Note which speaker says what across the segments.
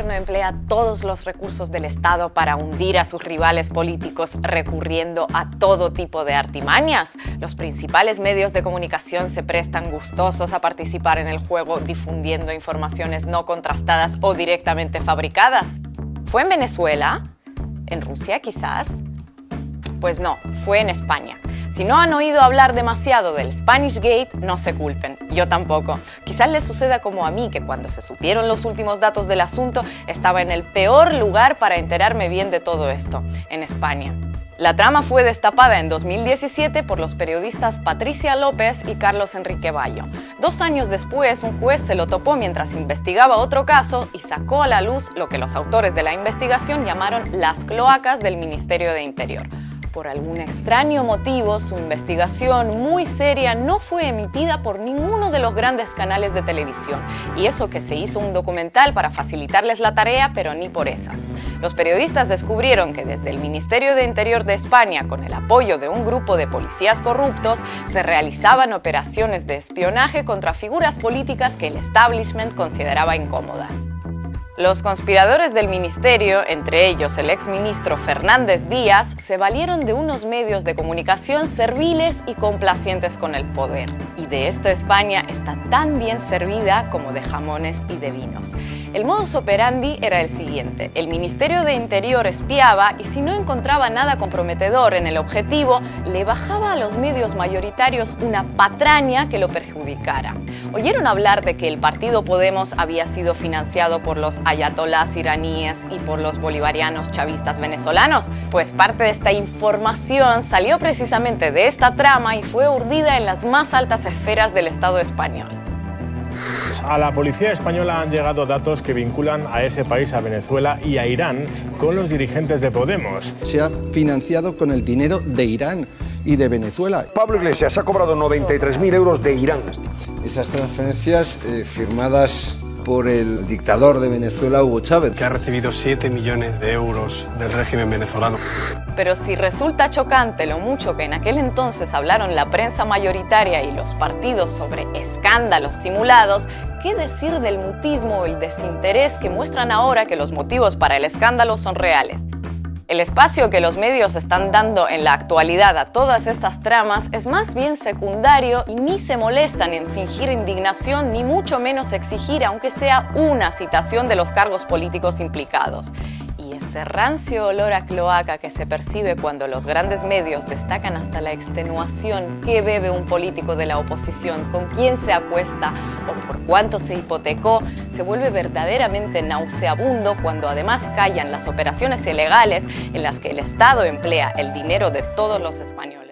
Speaker 1: gobierno emplea todos los recursos del Estado para hundir a sus rivales políticos recurriendo a todo tipo de artimañas. Los principales medios de comunicación se prestan gustosos a participar en el juego difundiendo informaciones no contrastadas o directamente fabricadas. ¿Fue en Venezuela? ¿En Rusia quizás? Pues no, fue en España. Si no han oído hablar demasiado del Spanish Gate, no se culpen, yo tampoco. Quizás les suceda como a mí, que cuando se supieron los últimos datos del asunto, estaba en el peor lugar para enterarme bien de todo esto, en España. La trama fue destapada en 2017 por los periodistas Patricia López y Carlos Enrique Bayo. 2 años después, un juez se lo topó mientras investigaba otro caso y sacó a la luz lo que los autores de la investigación llamaron las cloacas del Ministerio de Interior. Por algún extraño motivo, su investigación muy seria no fue emitida por ninguno de los grandes canales de televisión. Y eso que se hizo un documental para facilitarles la tarea, pero ni por esas. Los periodistas descubrieron que desde el Ministerio de Interior de España, con el apoyo de un grupo de policías corruptos, se realizaban operaciones de espionaje contra figuras políticas que el establishment consideraba incómodas. Los conspiradores del ministerio, entre ellos el exministro Fernández Díaz, se valieron de unos medios de comunicación serviles y complacientes con el poder. Y de esto España está tan bien servida como de jamones y de vinos. El modus operandi era el siguiente: el Ministerio de Interior espiaba y si no encontraba nada comprometedor en el objetivo, le bajaba a los medios mayoritarios una patraña que lo perjudicara. ¿Oyeron hablar de que el partido Podemos había sido financiado por los ayatolás iraníes y por los bolivarianos chavistas venezolanos? Pues parte de esta información salió precisamente de esta trama y fue urdida en las más altas esferas del Estado español.
Speaker 2: A la policía española han llegado datos que vinculan a ese país, a Venezuela y a Irán, con los dirigentes de Podemos.
Speaker 3: Se ha financiado con el dinero de Irán y de Venezuela.
Speaker 4: Pablo Iglesias ha cobrado 93.000 euros de Irán.
Speaker 5: Esas transferencias firmadas por el dictador de Venezuela, Hugo Chávez,
Speaker 6: que ha recibido 7 millones de euros del régimen venezolano.
Speaker 1: Pero si resulta chocante lo mucho que en aquel entonces hablaron la prensa mayoritaria y los partidos sobre escándalos simulados, ¿qué decir del mutismo o el desinterés que muestran ahora que los motivos para el escándalo son reales? El espacio que los medios están dando en la actualidad a todas estas tramas es más bien secundario y ni se molestan en fingir indignación ni mucho menos exigir aunque sea una citación de los cargos políticos implicados. Y ese rancio olor a cloaca que se percibe cuando los grandes medios destacan hasta la extenuación qué bebe un político de la oposición, con quién se acuesta o por cuánto se hipotecó, se vuelve verdaderamente nauseabundo cuando además callan las operaciones ilegales en las que el Estado emplea el dinero de todos los españoles.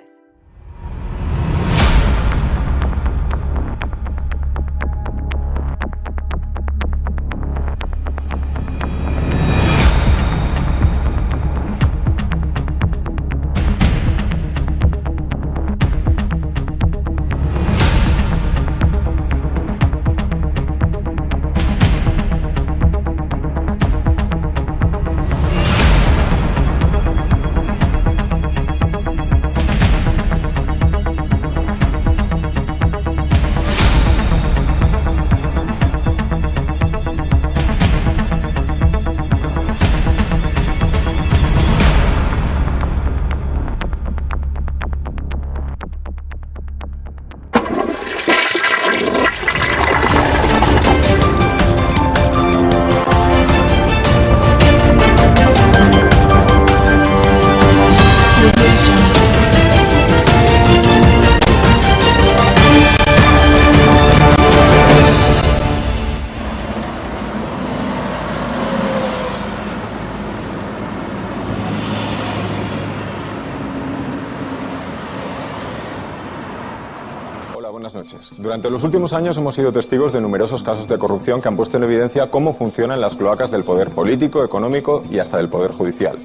Speaker 7: Buenas noches. Durante los últimos años hemos sido testigos de numerosos casos de corrupción que han puesto en evidencia cómo funcionan las cloacas del poder político, económico y hasta del poder judicial.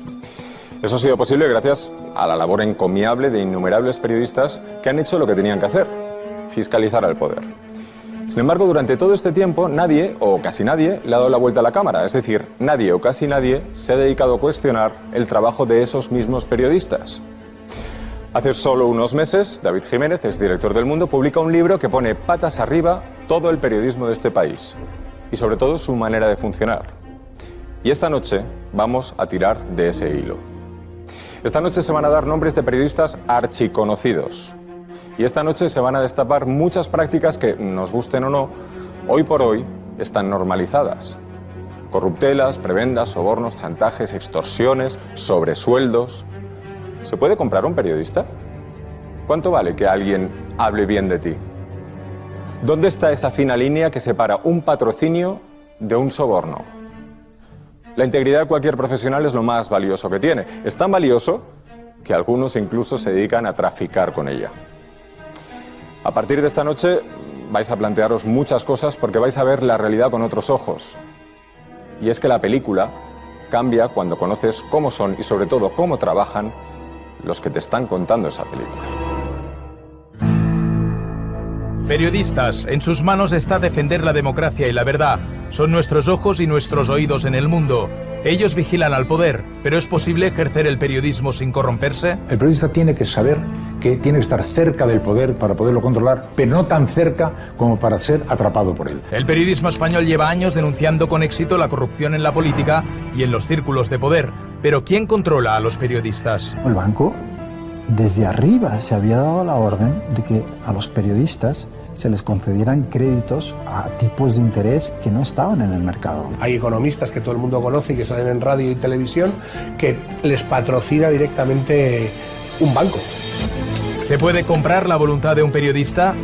Speaker 7: Eso ha sido posible gracias a la labor encomiable de innumerables periodistas que han hecho lo que tenían que hacer: fiscalizar al poder. Sin embargo, durante todo este tiempo, nadie, o casi nadie, le ha dado la vuelta a la cámara. Es decir, nadie o casi nadie se ha dedicado a cuestionar el trabajo de esos mismos periodistas. Hace solo unos meses, David Jiménez, exdirector del Mundo, publica un libro que pone patas arriba todo el periodismo de este país y sobre todo su manera de funcionar. Y esta noche vamos a tirar de ese hilo. Esta noche se van a dar nombres de periodistas archiconocidos. Y esta noche se van a destapar muchas prácticas que, nos gusten o no, hoy por hoy están normalizadas. Corruptelas, prebendas, sobornos, chantajes, extorsiones, sobresueldos. ¿Se puede comprar un periodista? ¿Cuánto vale que alguien hable bien de ti? ¿Dónde está esa fina línea que separa un patrocinio de un soborno? La integridad de cualquier profesional es lo más valioso que tiene. Es tan valioso que algunos incluso se dedican a traficar con ella. A partir de esta noche vais a plantearos muchas cosas porque vais a ver la realidad con otros ojos. Y es que la película cambia cuando conoces cómo son y sobre todo cómo trabajan los que te están contando esa película.
Speaker 8: Periodistas, en sus manos está defender la democracia y la verdad. Son nuestros ojos y nuestros oídos en el mundo. Ellos vigilan al poder, pero ¿es posible ejercer el periodismo sin corromperse?
Speaker 9: El periodista tiene que saber que tiene que estar cerca del poder para poderlo controlar, pero no tan cerca como para ser atrapado por él.
Speaker 8: El periodismo español lleva años denunciando con éxito la corrupción en la política y en los círculos de poder. Pero ¿quién controla a los periodistas?
Speaker 10: El banco, desde arriba, se había dado la orden de que a los periodistas se les concedieran créditos a tipos de interés que no estaban en el mercado.
Speaker 11: Hay economistas que todo el mundo conoce y que salen en radio y televisión que les patrocina directamente un banco.
Speaker 8: ¿Se puede comprar la voluntad de un periodista?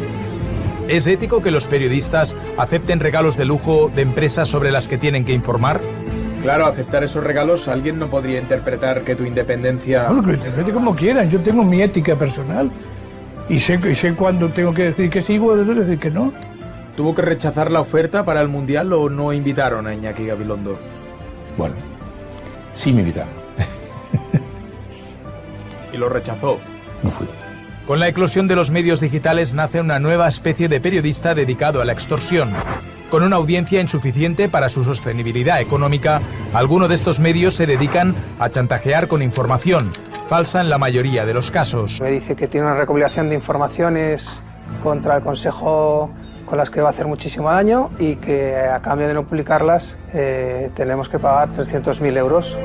Speaker 8: ¿Es ético que los periodistas acepten regalos de lujo de empresas sobre las que tienen que informar?
Speaker 5: Claro, aceptar esos regalos, alguien no podría interpretar que tu independencia...
Speaker 12: Bueno, que lo interprete como quieran. Yo tengo mi ética personal y sé cuándo tengo que decir que sí y cuándo decir que no.
Speaker 5: ¿Tuvo que rechazar la oferta para el Mundial o no invitaron a Iñaki Gabilondo?
Speaker 9: Bueno, sí me invitaron.
Speaker 5: ¿Y lo rechazó?
Speaker 9: No fui.
Speaker 8: Con la eclosión de los medios digitales nace una nueva especie de periodista dedicado a la extorsión. Con una audiencia insuficiente para su sostenibilidad económica, algunos de estos medios se dedican a chantajear con información, falsa en la mayoría de los casos.
Speaker 13: Me dice que tiene una recopilación de informaciones contra el Consejo con las que va a hacer muchísimo daño y que a cambio de no publicarlas tenemos que pagar 300.000 euros.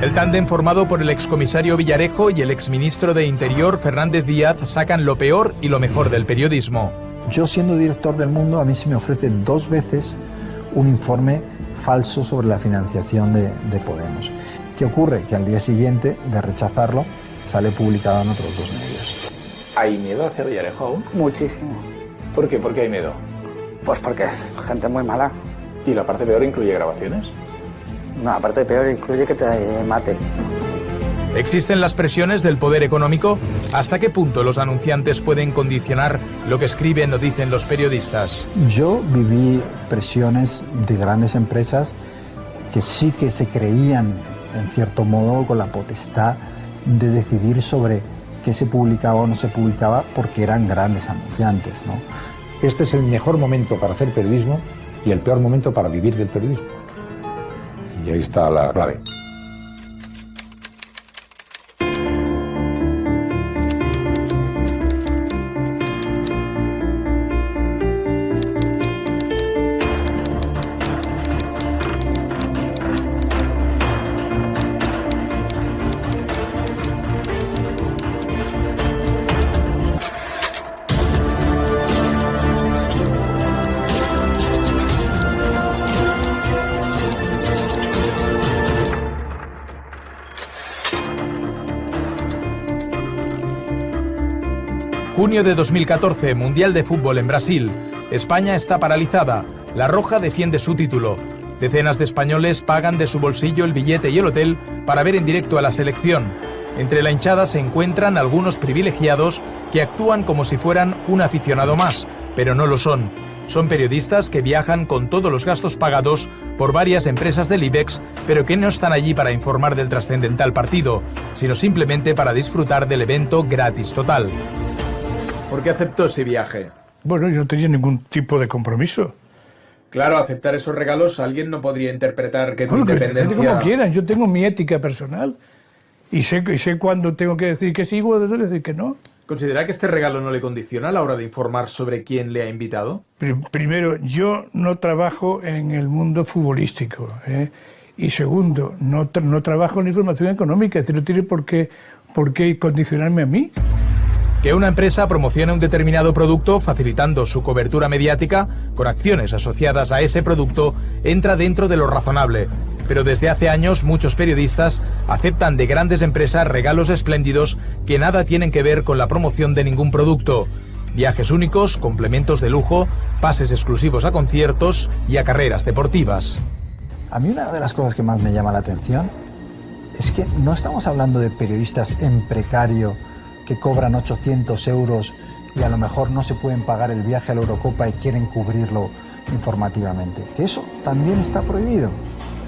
Speaker 8: El tándem formado por el excomisario Villarejo y el exministro de Interior Fernández Díaz sacan lo peor y lo mejor del periodismo.
Speaker 10: Yo, siendo director del Mundo, a mí se me ofrece 2 veces un informe falso sobre la financiación de Podemos. ¿Qué ocurre? Que al día siguiente de rechazarlo sale publicado en otros 2 medios.
Speaker 9: ¿Hay miedo hacia Villarejo aún?
Speaker 13: Muchísimo.
Speaker 9: ¿Por qué? ¿Por qué hay miedo?
Speaker 13: Pues porque es gente muy mala.
Speaker 9: ¿Y la parte peor incluye grabaciones?
Speaker 13: No, la parte peor incluye que te maten.
Speaker 8: ¿Existen las presiones del poder económico? ¿Hasta qué punto los anunciantes pueden condicionar lo que escriben o dicen los periodistas?
Speaker 10: Yo viví presiones de grandes empresas que sí que se creían, en cierto modo, con la potestad de decidir sobre qué se publicaba o no se publicaba porque eran grandes anunciantes, ¿no?
Speaker 9: Este es el mejor momento para hacer periodismo y el peor momento para vivir del periodismo. Y ahí está la clave.
Speaker 8: Junio de 2014, Mundial de Fútbol en Brasil. España está paralizada. La Roja defiende su título. Decenas de españoles pagan de su bolsillo el billete y el hotel para ver en directo a la selección. Entre la hinchada se encuentran algunos privilegiados que actúan como si fueran un aficionado más, pero no lo son. Son periodistas que viajan con todos los gastos pagados por varias empresas del IBEX, pero que no están allí para informar del trascendental partido, sino simplemente para disfrutar del evento gratis total.
Speaker 5: ¿Por qué aceptó ese viaje?
Speaker 12: Bueno, yo no tenía ningún tipo de compromiso.
Speaker 5: Claro, aceptar esos regalos, alguien no podría interpretar que tu independencia...
Speaker 12: Como quieran, yo tengo mi ética personal y sé cuándo tengo que decir que sí y cuándo decir que no.
Speaker 5: ¿Considera que este regalo no le condiciona a la hora de informar sobre quién le ha invitado?
Speaker 12: Primero, yo no trabajo en el mundo futbolístico, Y segundo, no trabajo en información económica, es decir, no tiene por qué condicionarme a mí.
Speaker 8: Que una empresa promocione un determinado producto facilitando su cobertura mediática con acciones asociadas a ese producto entra dentro de lo razonable. Pero desde hace años muchos periodistas aceptan de grandes empresas regalos espléndidos que nada tienen que ver con la promoción de ningún producto. Viajes únicos, complementos de lujo, pases exclusivos a conciertos y a carreras deportivas.
Speaker 10: A mí una de las cosas que más me llama la atención es que no estamos hablando de periodistas en precario que cobran 800 euros y a lo mejor no se pueden pagar el viaje a la Eurocopa y quieren cubrirlo informativamente. Que eso también está prohibido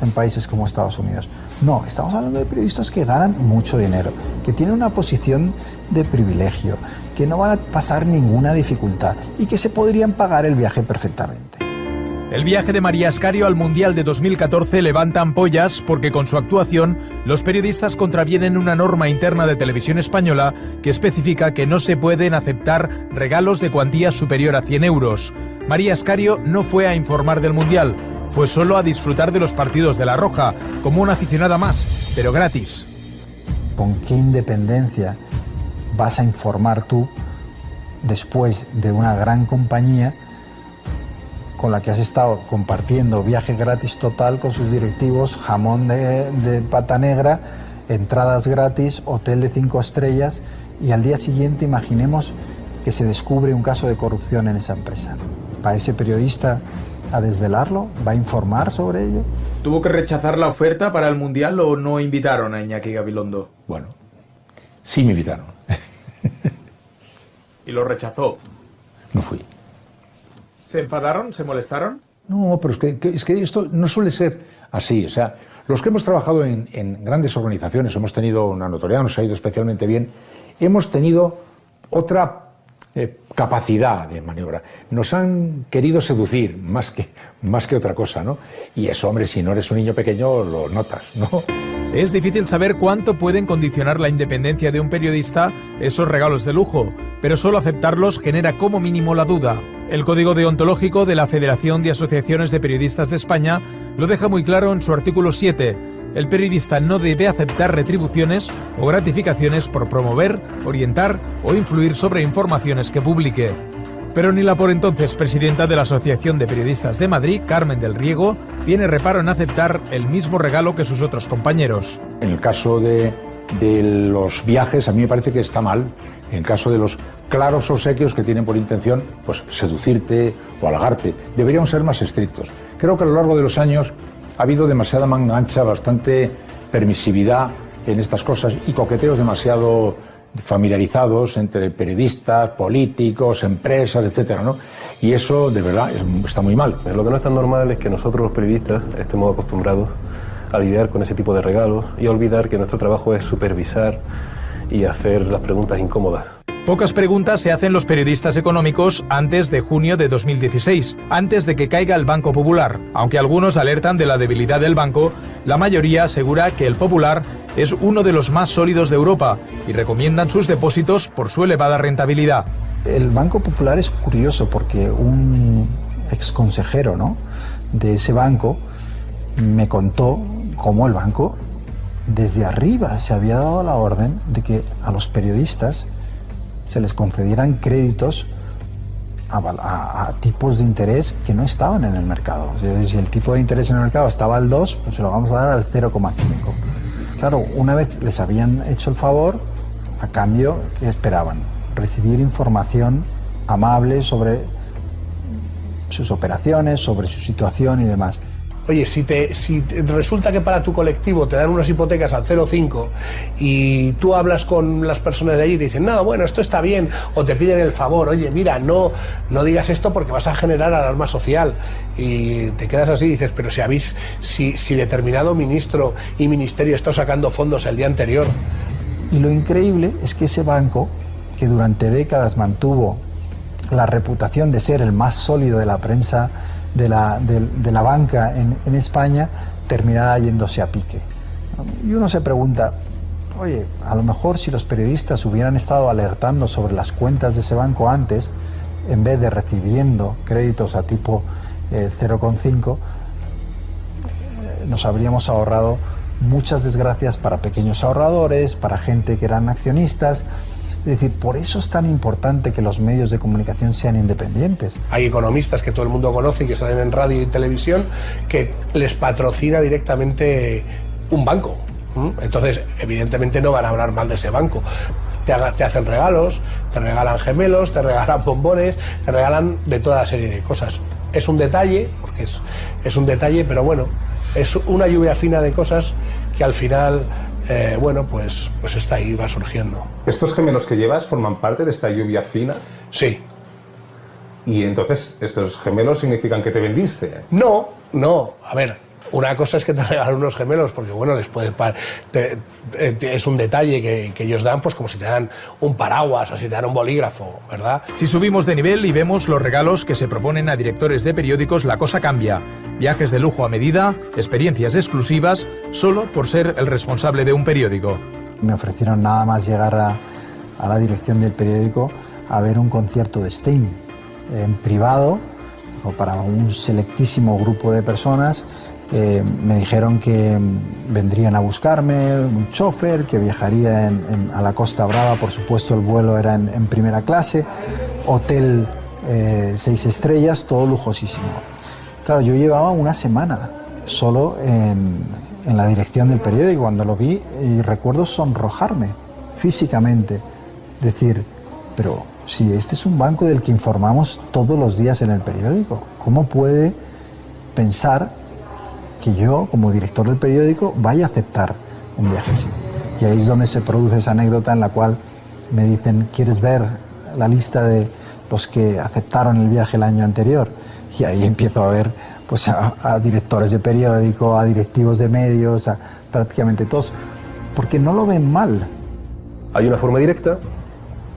Speaker 10: en países como Estados Unidos. No, estamos hablando de periodistas que ganan mucho dinero, que tienen una posición de privilegio, que no van a pasar ninguna dificultad y que se podrían pagar el viaje perfectamente.
Speaker 8: El viaje de María Escario al Mundial de 2014 levanta ampollas porque con su actuación los periodistas contravienen una norma interna de Televisión Española que especifica que no se pueden aceptar regalos de cuantía superior a 100 euros. María Escario no fue a informar del Mundial, fue solo a disfrutar de los partidos de La Roja, como una aficionada más, pero gratis.
Speaker 10: ¿Con qué independencia vas a informar tú después de una gran compañía con la que has estado compartiendo viaje gratis total con sus directivos, jamón de pata negra, entradas gratis, hotel de 5 estrellas y al día siguiente imaginemos que se descubre un caso de corrupción en esa empresa? ¿Va ese periodista a desvelarlo? ¿Va a informar sobre ello?
Speaker 8: ¿Tuvo que rechazar la oferta para el Mundial o no invitaron a Iñaki Gabilondo?
Speaker 9: Bueno, sí me invitaron.
Speaker 8: ¿Y lo rechazó?
Speaker 9: No fui.
Speaker 8: ¿Se enfadaron? ¿Se molestaron?
Speaker 9: No, pero es que esto no suele ser así. O sea, los que hemos trabajado en grandes organizaciones, hemos tenido una notoriedad, nos ha ido especialmente bien, hemos tenido otra capacidad de maniobra. Nos han querido seducir más que otra cosa, ¿no? Y eso, hombre, si no eres un niño pequeño, lo notas, ¿no?
Speaker 8: Es difícil saber cuánto pueden condicionar la independencia de un periodista esos regalos de lujo, pero solo aceptarlos genera como mínimo la duda. El Código Deontológico de la Federación de Asociaciones de Periodistas de España lo deja muy claro en su artículo 7. El periodista no debe aceptar retribuciones o gratificaciones por promover, orientar o influir sobre informaciones que publique. Pero ni la por entonces presidenta de la Asociación de Periodistas de Madrid, Carmen del Riego, tiene reparo en aceptar el mismo regalo que sus otros compañeros.
Speaker 9: En el caso de los viajes, a mí me parece que está mal. En el caso de los claros obsequios que tienen por intención pues seducirte o halagarte, deberíamos ser más estrictos. Creo que a lo largo de los años ha habido demasiada manga ancha, bastante permisividad en estas cosas y coqueteos demasiado familiarizados entre periodistas, políticos, empresas, etcétera, ¿no? Y eso, de verdad, está muy mal.
Speaker 14: Lo que no es tan normal es que nosotros los periodistas estemos acostumbrados a lidiar con ese tipo de regalos y olvidar que nuestro trabajo es supervisar y hacer las preguntas incómodas.
Speaker 8: Pocas preguntas se hacen los periodistas económicos antes de junio de 2016, antes de que caiga el Banco Popular. Aunque algunos alertan de la debilidad del banco, la mayoría asegura que el Popular es uno de los más sólidos de Europa y recomiendan sus depósitos por su elevada rentabilidad.
Speaker 10: El Banco Popular es curioso porque un exconsejero, ¿no?, de ese banco me contó cómo el banco desde arriba se había dado la orden de que a los periodistas se les concedieran créditos a tipos de interés que no estaban en el mercado. O sea, si el tipo de interés en el mercado estaba al 2, pues se lo vamos a dar al 0,5. Claro, una vez les habían hecho el favor, a cambio, ¿qué esperaban? Recibir información amable sobre sus operaciones, sobre su situación y demás.
Speaker 11: Oye, si resulta que para tu colectivo te dan unas hipotecas al 0,5 y tú hablas con las personas de allí y te dicen, no, bueno, esto está bien, o te piden el favor, oye, mira, no digas esto porque vas a generar alarma social, y te quedas así y dices, pero si determinado ministro y ministerio está sacando fondos el día anterior.
Speaker 10: Y lo increíble es que ese banco, que durante décadas mantuvo la reputación de ser el más sólido de la prensa de la banca en España, terminará yéndose a pique. Y uno se pregunta, oye, a lo mejor si los periodistas hubieran estado alertando sobre las cuentas de ese banco antes, en vez de recibiendo créditos a tipo 0,5, nos habríamos ahorrado muchas desgracias para pequeños ahorradores, para gente que eran accionistas. Es decir, por eso es tan importante que los medios de comunicación sean independientes.
Speaker 11: Hay economistas que todo el mundo conoce y que salen en radio y televisión que les patrocina directamente un banco. Entonces, evidentemente no van a hablar mal de ese banco. Te hacen regalos, te regalan gemelos, te regalan bombones, te regalan de toda la serie de cosas. Es un detalle, porque es un detalle, pero bueno, es una lluvia fina de cosas que al final, bueno, pues está ahí, va surgiendo.
Speaker 15: ¿Estos gemelos que llevas forman parte de esta lluvia fina?
Speaker 11: Sí.
Speaker 15: ¿Y entonces estos gemelos significan que te vendiste?
Speaker 11: No, a ver, una cosa es que te regalan unos gemelos, porque bueno, les puede es un detalle que ellos dan, pues como si te dan un paraguas o si te dan un bolígrafo, ¿verdad?
Speaker 8: Si subimos de nivel y vemos los regalos que se proponen a directores de periódicos, la cosa cambia. Viajes de lujo a medida, experiencias exclusivas, solo por ser el responsable de un periódico.
Speaker 10: Me ofrecieron nada más llegar a la dirección del periódico a ver un concierto de Sting en privado, o para un selectísimo grupo de personas. Me dijeron que vendrían a buscarme, un chofer, que viajaría a la Costa Brava, por supuesto el vuelo era en primera clase, hotel 6 estrellas, todo lujosísimo. Claro, yo llevaba una semana solo en la dirección del periódico, cuando lo vi y recuerdo sonrojarme físicamente, decir, pero si este es un banco del que informamos todos los días en el periódico, ¿cómo puede pensar que yo, como director del periódico, vaya a aceptar un viaje así? Y ahí es donde se produce esa anécdota en la cual me dicen, ¿quieres ver la lista de los que aceptaron el viaje el año anterior? Y ahí empiezo a ver pues, a directores de periódico, a directivos de medios, a prácticamente todos, porque no lo ven mal.
Speaker 14: Hay una forma directa.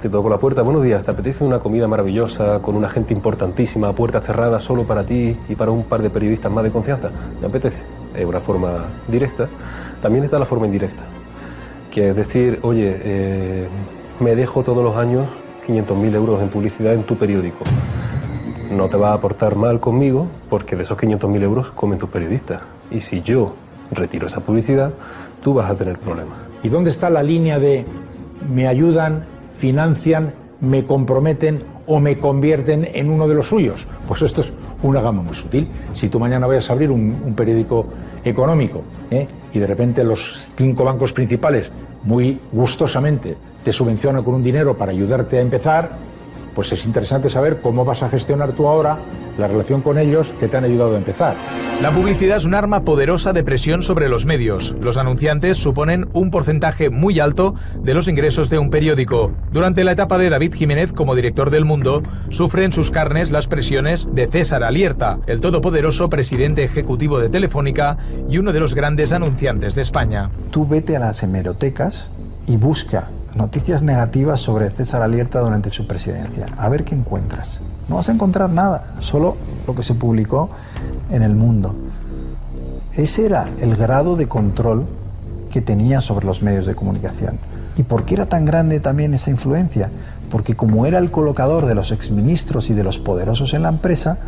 Speaker 14: Te toco la puerta, buenos días, ¿te apetece una comida maravillosa con una gente importantísima, puerta cerrada solo para ti y para un par de periodistas más de confianza? ¿Me apetece? Es una forma directa. También está la forma indirecta, que es decir, oye, me dejo todos los años 500.000 euros en publicidad en tu periódico. No te va a aportar mal conmigo porque de esos 500.000 euros comen tus periodistas. Y si yo retiro esa publicidad, tú vas a tener problemas.
Speaker 9: ¿Y dónde está la línea de me ayudan, financian, me comprometen o me convierten en uno de los suyos? Pues esto es una gama muy sutil. Si tú mañana vayas a abrir un periódico económico y de repente los 5 bancos principales muy gustosamente te subvencionan con un dinero para ayudarte a empezar, pues es interesante saber cómo vas a gestionar tú ahora la relación con ellos que te han ayudado a empezar.
Speaker 8: La publicidad es un arma poderosa de presión sobre los medios. Los anunciantes suponen un porcentaje muy alto de los ingresos de un periódico. Durante la etapa de David Jiménez como director del Mundo, sufre en sus carnes las presiones de César Alierta, el todopoderoso presidente ejecutivo de Telefónica y uno de los grandes anunciantes de España.
Speaker 10: Tú vete a las hemerotecas y busca noticias negativas sobre César Alierta durante su presidencia. A ver qué encuentras. No vas a encontrar nada, solo lo que se publicó en El Mundo. Ese era el grado de control que tenía sobre los medios de comunicación. ¿Y por qué era tan grande también esa influencia? Porque como era el colocador de los exministros y de los poderosos en la empresa,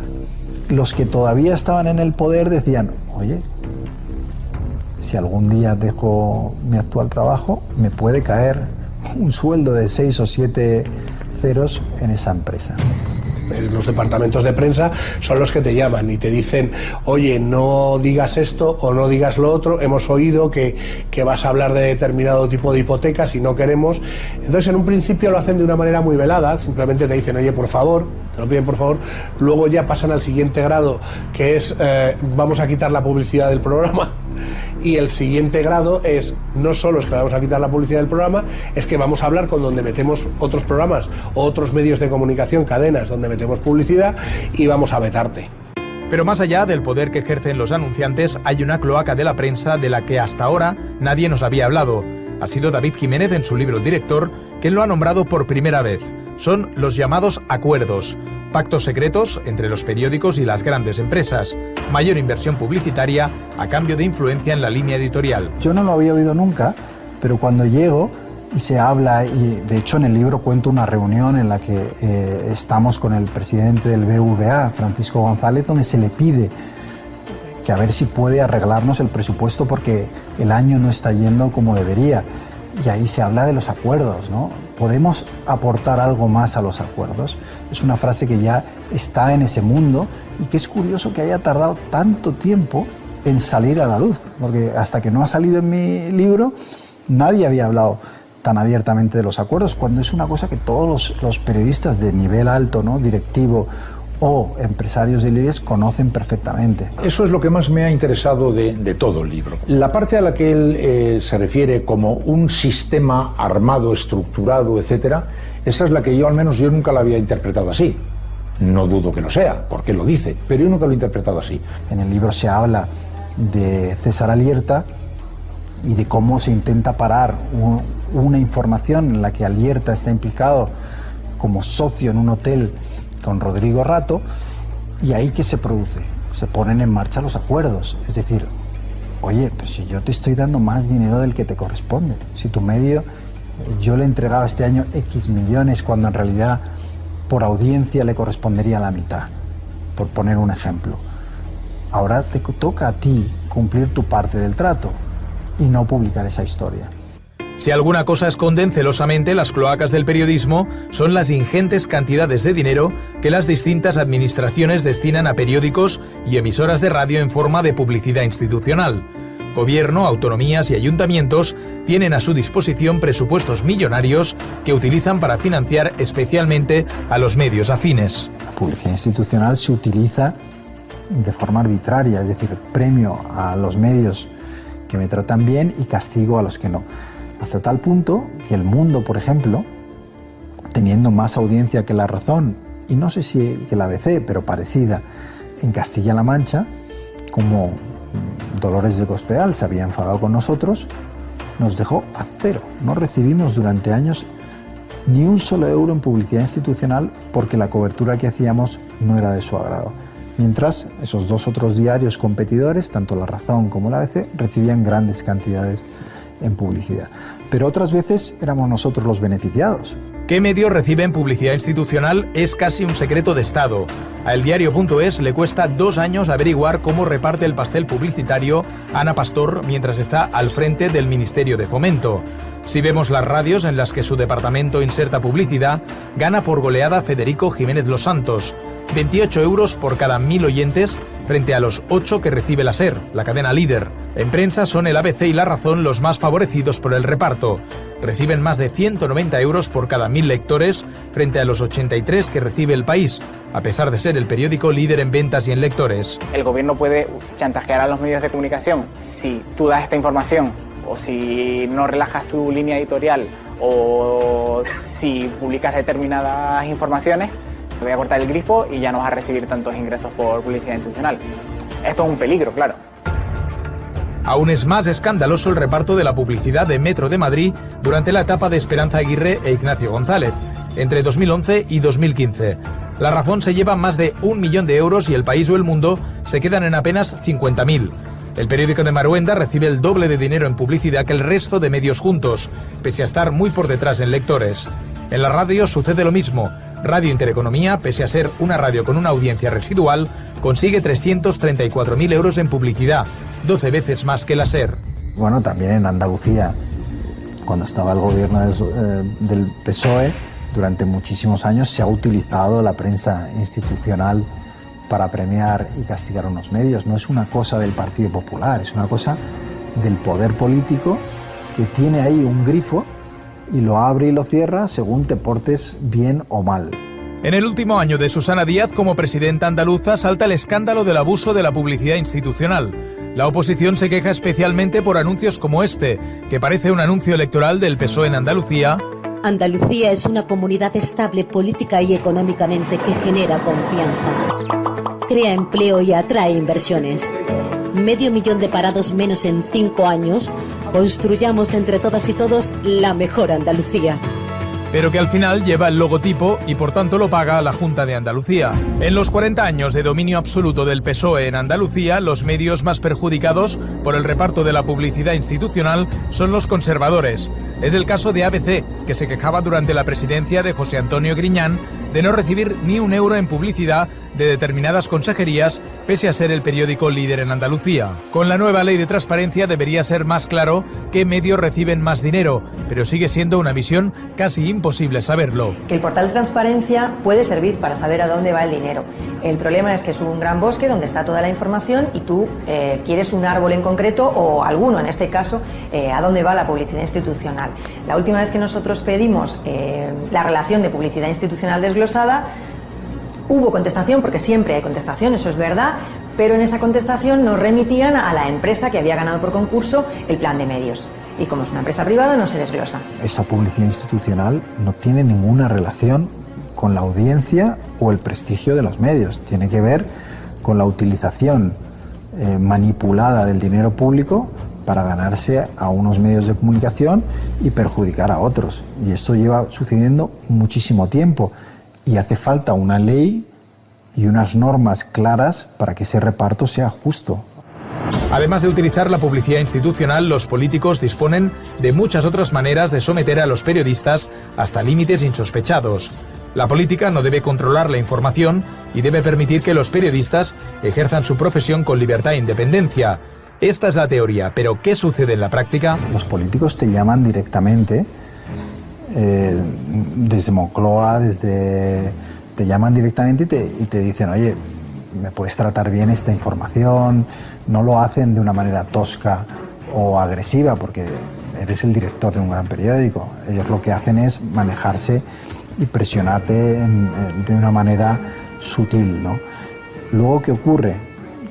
Speaker 10: los que todavía estaban en el poder decían, oye, si algún día dejo mi actual trabajo, me puede caer un sueldo de 6 o 7 ceros en esa empresa.
Speaker 11: Los departamentos de prensa son los que te llaman y te dicen, oye, no digas esto o no digas lo otro, hemos oído que vas a hablar de determinado tipo de hipotecas y no queremos. Entonces, en un principio lo hacen de una manera muy velada, simplemente te dicen, oye, por favor, te lo piden por favor, luego ya pasan al siguiente grado, que es, vamos a quitar la publicidad del programa. Y el siguiente grado es, no solo es que vamos a quitar la publicidad del programa, es que vamos a hablar con donde metemos otros programas o otros medios de comunicación, cadenas donde metemos publicidad, y vamos a vetarte.
Speaker 8: Pero más allá del poder que ejercen los anunciantes, hay una cloaca de la prensa de la que hasta ahora nadie nos había hablado. Ha sido David Jiménez, en su libro El Director, quien lo ha nombrado por primera vez. Son los llamados acuerdos, pactos secretos entre los periódicos y las grandes empresas, mayor inversión publicitaria a cambio de influencia en la línea editorial.
Speaker 10: Yo no lo había oído nunca, pero cuando llego y se habla, y de hecho en el libro cuento una reunión en la que estamos con el presidente del BVA, Francisco González, donde se le pide que a ver si puede arreglarnos el presupuesto porque el año no está yendo como debería. Y ahí se habla de los acuerdos, ¿no? ¿Podemos aportar algo más a los acuerdos? Es una frase que ya está en ese mundo y que es curioso que haya tardado tanto tiempo en salir a la luz, porque hasta que no ha salido en mi libro nadie había hablado tan abiertamente de los acuerdos, cuando es una cosa que todos los periodistas de nivel alto, ¿no? Directivo o empresarios del IBEX conocen perfectamente.
Speaker 9: Eso es lo que más me ha interesado de todo el libro. La parte a la que él se refiere como un sistema armado, estructurado, etcétera, esa es la que yo nunca la había interpretado así. No dudo que lo sea, porque lo dice, pero yo nunca lo he interpretado así.
Speaker 10: En el libro se habla de César Alierta y de cómo se intenta parar una información en la que Alierta está implicado como socio en un hotel con Rodrigo Rato, y ahí ¿qué se produce? Se ponen en marcha los acuerdos, es decir, oye, pero si yo te estoy dando más dinero del que te corresponde, si tu medio, yo le he entregado este año X millones cuando en realidad por audiencia le correspondería la mitad, por poner un ejemplo. Ahora te toca a ti cumplir tu parte del trato y no publicar esa historia.
Speaker 8: Si alguna cosa esconden celosamente las cloacas del periodismo, son las ingentes cantidades de dinero que las distintas administraciones destinan a periódicos y emisoras de radio en forma de publicidad institucional. Gobierno, autonomías y ayuntamientos tienen a su disposición presupuestos millonarios que utilizan para financiar especialmente a los medios afines.
Speaker 10: La publicidad institucional se utiliza de forma arbitraria, es decir, premio a los medios que me tratan bien y castigo a los que no. Hasta tal punto que El Mundo, por ejemplo, teniendo más audiencia que La Razón, y no sé si que la ABC, pero parecida, en Castilla-La Mancha, como Dolores de Cospedal se había enfadado con nosotros, nos dejó a cero. No recibimos durante años ni un solo euro en publicidad institucional porque la cobertura que hacíamos no era de su agrado. Mientras esos dos otros diarios competidores, tanto La Razón como la ABC, recibían grandes cantidades en publicidad. Pero otras veces éramos nosotros los beneficiados.
Speaker 8: ¿Qué medios reciben publicidad institucional? Es casi un secreto de Estado. A eldiario.es le cuesta 2 años averiguar cómo reparte el pastel publicitario Ana Pastor mientras está al frente del Ministerio de Fomento. Si vemos las radios en las que su departamento inserta publicidad, gana por goleada Federico Jiménez Los Santos, 28 euros por cada 1000 oyentes frente a los 8 que recibe la SER, la cadena líder. En prensa son el ABC y La Razón los más favorecidos por el reparto. Reciben más de 190 euros por cada 1000 lectores frente a los 83 que recibe El País, a pesar de ser el periódico líder en ventas y en lectores.
Speaker 16: El gobierno puede chantajear a los medios de comunicación si tú das esta información o si no relajas tu línea editorial o si publicas determinadas informaciones. Te voy a cortar el grifo y ya no vas a recibir tantos ingresos por publicidad institucional. Esto es un peligro, claro.
Speaker 8: Aún es más escandaloso el reparto de la publicidad de Metro de Madrid durante la etapa de Esperanza Aguirre e Ignacio González, entre 2011 y 2015. La Razón se lleva más de 1 millón de euros y El País o El Mundo se quedan en apenas 50.000. El periódico de Maruenda recibe el doble de dinero en publicidad que el resto de medios juntos, pese a estar muy por detrás en lectores. En la radio sucede lo mismo. Radio Intereconomía, pese a ser una radio con una audiencia residual, consigue 334.000 euros en publicidad, 12 veces más que la SER.
Speaker 10: Bueno, también en Andalucía, cuando estaba el gobierno del PSOE, durante muchísimos años se ha utilizado la prensa institucional para premiar y castigar a unos medios. No es una cosa del Partido Popular, es una cosa del poder político que tiene ahí un grifo y lo abre y lo cierra según te portes bien o mal.
Speaker 8: En el último año de Susana Díaz como presidenta andaluza salta el escándalo del abuso de la publicidad institucional. La oposición se queja especialmente por anuncios como este, que parece un anuncio electoral del PSOE en Andalucía.
Speaker 17: Andalucía es una comunidad estable política y económicamente que genera confianza. Crea empleo y atrae inversiones. 500.000 de parados menos en 5 años. Construyamos entre todas y todos la mejor Andalucía.
Speaker 8: Pero que al final lleva el logotipo y por tanto lo paga la Junta de Andalucía. En los 40 años de dominio absoluto del PSOE en Andalucía, los medios más perjudicados por el reparto de la publicidad institucional son los conservadores. Es el caso de ABC, que se quejaba durante la presidencia de José Antonio Griñán de no recibir ni un euro en publicidad de determinadas consejerías, pese a ser el periódico líder en Andalucía. Con la nueva ley de transparencia debería ser más claro qué medios reciben más dinero, pero sigue siendo una misión casi imposible saberlo.
Speaker 18: Que el portal de transparencia puede servir para saber a dónde va el dinero. El problema es que es un gran bosque donde está toda la información y tú quieres un árbol en concreto o alguno, en este caso, a dónde va la publicidad institucional. La última vez que nosotros pedimos la relación de publicidad institucional desglosada, hubo contestación, porque siempre hay contestación, eso es verdad, pero en esa contestación nos remitían a la empresa que había ganado por concurso el plan de medios. Y como es una empresa privada, no se desglosa.
Speaker 10: Esa publicidad institucional no tiene ninguna relación con la audiencia o el prestigio de los medios. Tiene que ver con la utilización manipulada del dinero público para ganarse a unos medios de comunicación y perjudicar a otros. Y esto lleva sucediendo muchísimo tiempo y hace falta una ley y unas normas claras para que ese reparto sea justo.
Speaker 8: Además de utilizar la publicidad institucional, los políticos disponen de muchas otras maneras de someter a los periodistas hasta límites insospechados. La política no debe controlar la información y debe permitir que los periodistas ejerzan su profesión con libertad e independencia. Esta es la teoría, pero ¿qué sucede en la práctica?
Speaker 10: Los políticos te llaman directamente, desde Moncloa, te llaman directamente y te dicen, oye, ¿me puedes tratar bien esta información? No lo hacen de una manera tosca o agresiva porque eres el director de un gran periódico. Ellos lo que hacen es manejarse y presionarte de una manera sutil, ¿no? Luego, ¿qué ocurre?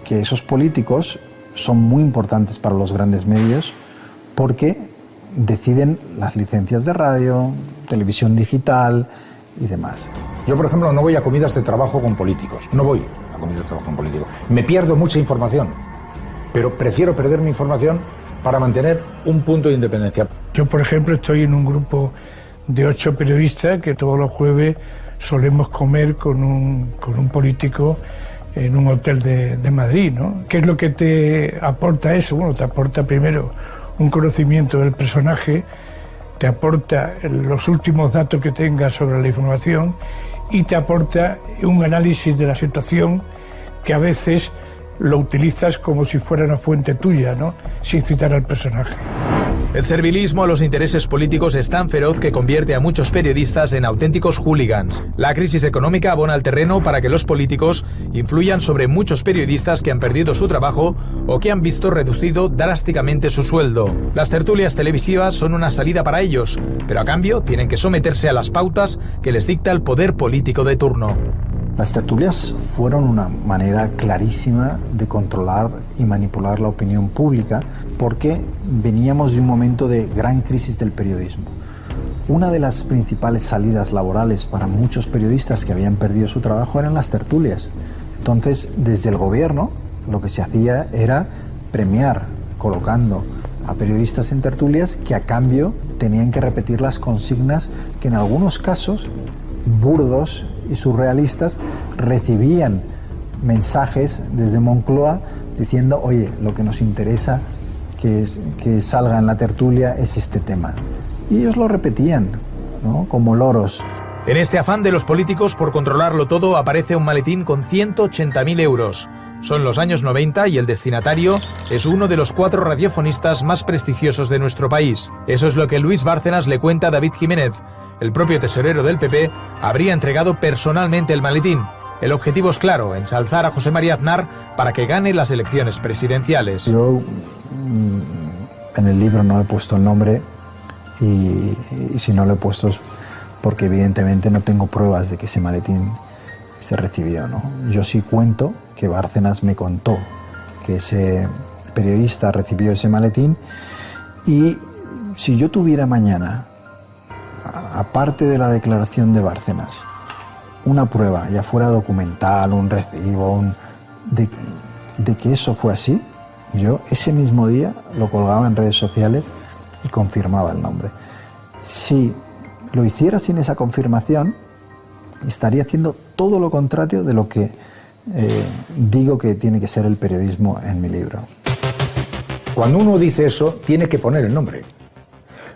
Speaker 10: Que esos políticos son muy importantes para los grandes medios porque deciden las licencias de radio, televisión digital y demás.
Speaker 9: Yo, por ejemplo, no voy a comidas de trabajo con políticos. No voy a comidas de trabajo con políticos. Me pierdo mucha información, pero prefiero perder mi información para mantener un punto de independencia.
Speaker 12: Yo, por ejemplo, estoy en un grupo de 8 periodistas que todos los jueves solemos comer con un político en un hotel de Madrid, ¿no? ¿Qué es lo que te aporta eso? Bueno, te aporta primero un conocimiento del personaje, te aporta los últimos datos que tengas sobre la información y te aporta un análisis de la situación que a veces lo utilizas como si fuera una fuente tuya, ¿no? Sin citar al personaje.
Speaker 8: El servilismo a los intereses políticos es tan feroz que convierte a muchos periodistas en auténticos hooligans. La crisis económica abona el terreno para que los políticos influyan sobre muchos periodistas que han perdido su trabajo o que han visto reducido drásticamente su sueldo. Las tertulias televisivas son una salida para ellos, pero a cambio tienen que someterse a las pautas que les dicta el poder político de turno.
Speaker 10: Las tertulias fueron una manera clarísima de controlar y manipular la opinión pública porque veníamos de un momento de gran crisis del periodismo. Una de las principales salidas laborales para muchos periodistas que habían perdido su trabajo eran las tertulias. Entonces, desde el gobierno, lo que se hacía era premiar colocando a periodistas en tertulias que a cambio tenían que repetir las consignas que en algunos casos burdos y surrealistas recibían mensajes desde Moncloa diciendo, oye, lo que nos interesa que salga en la tertulia es este tema. Y ellos lo repetían, ¿no? Como loros.
Speaker 8: En este afán de los políticos por controlarlo todo aparece un maletín con 180.000 euros. Son los años 90 y el destinatario es uno de los 4 radiofonistas más prestigiosos de nuestro país. Eso es lo que Luis Bárcenas le cuenta a David Jiménez. El propio tesorero del PP habría entregado personalmente el maletín. El objetivo es claro, ensalzar a José María Aznar para que gane las elecciones presidenciales.
Speaker 10: Yo en el libro no he puesto el nombre y si no lo he puesto es porque evidentemente no tengo pruebas de que ese maletín se recibió, ¿no? Yo sí cuento que Bárcenas me contó que ese periodista recibió ese maletín y si yo tuviera mañana, aparte de la declaración de Bárcenas, una prueba, ya fuera documental, un recibo, de que eso fue así, yo ese mismo día lo colgaba en redes sociales y confirmaba el nombre. Si lo hiciera sin esa confirmación, estaría haciendo todo lo contrario de lo que digo que tiene que ser el periodismo en mi libro.
Speaker 9: Cuando uno dice eso, tiene que poner el nombre.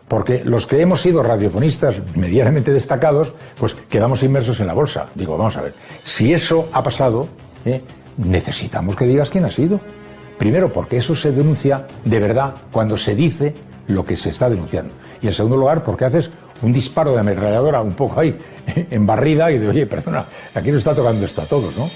Speaker 9: Porque los que hemos sido radiofonistas medianamente destacados, pues quedamos inmersos en la bolsa. Digo, vamos a ver, si eso ha pasado, necesitamos que digas quién ha sido. Primero, porque eso se denuncia de verdad cuando se dice lo que se está denunciando. Y en segundo lugar, porque haces un disparo de ametralladora un poco ahí, en barrida, y de, oye, perdona, aquí nos está tocando esto a todos, ¿no?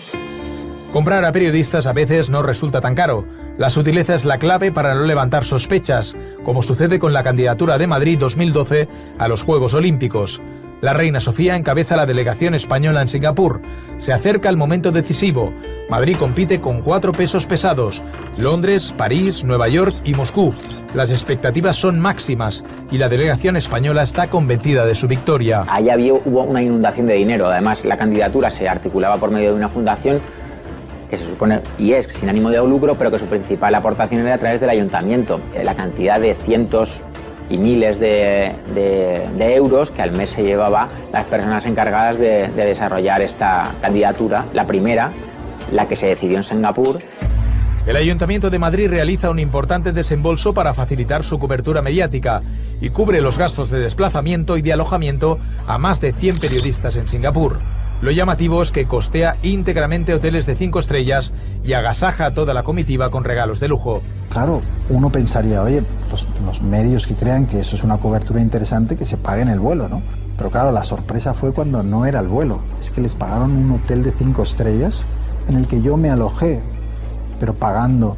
Speaker 8: Comprar a periodistas a veces no resulta tan caro. La sutileza es la clave para no levantar sospechas, como sucede con la candidatura de Madrid 2012 a los Juegos Olímpicos. La reina Sofía encabeza la delegación española en Singapur. Se acerca el momento decisivo. Madrid compite con 4 pesos pesados: Londres, París, Nueva York y Moscú. Las expectativas son máximas y la delegación española está convencida de su victoria.
Speaker 16: Allá hubo una inundación de dinero. Además, la candidatura se articulaba por medio de una fundación que se supone y es sin ánimo de lucro, pero que su principal aportación era a través del ayuntamiento. La cantidad de cientos y miles de euros que al mes se llevaba las personas encargadas de desarrollar esta candidatura, la primera, la que se decidió en Singapur.
Speaker 8: El Ayuntamiento de Madrid realiza un importante desembolso para facilitar su cobertura mediática y cubre los gastos de desplazamiento y de alojamiento a más de 100 periodistas en Singapur. Lo llamativo es que costea íntegramente hoteles de 5 estrellas y agasaja a toda la comitiva con regalos de lujo.
Speaker 10: Claro, uno pensaría, oye, los medios que crean que eso es una cobertura interesante, que se paguen el vuelo, ¿no? Pero claro, la sorpresa fue cuando no era el vuelo. Es que les pagaron un hotel de 5 estrellas en el que yo me alojé, pero pagando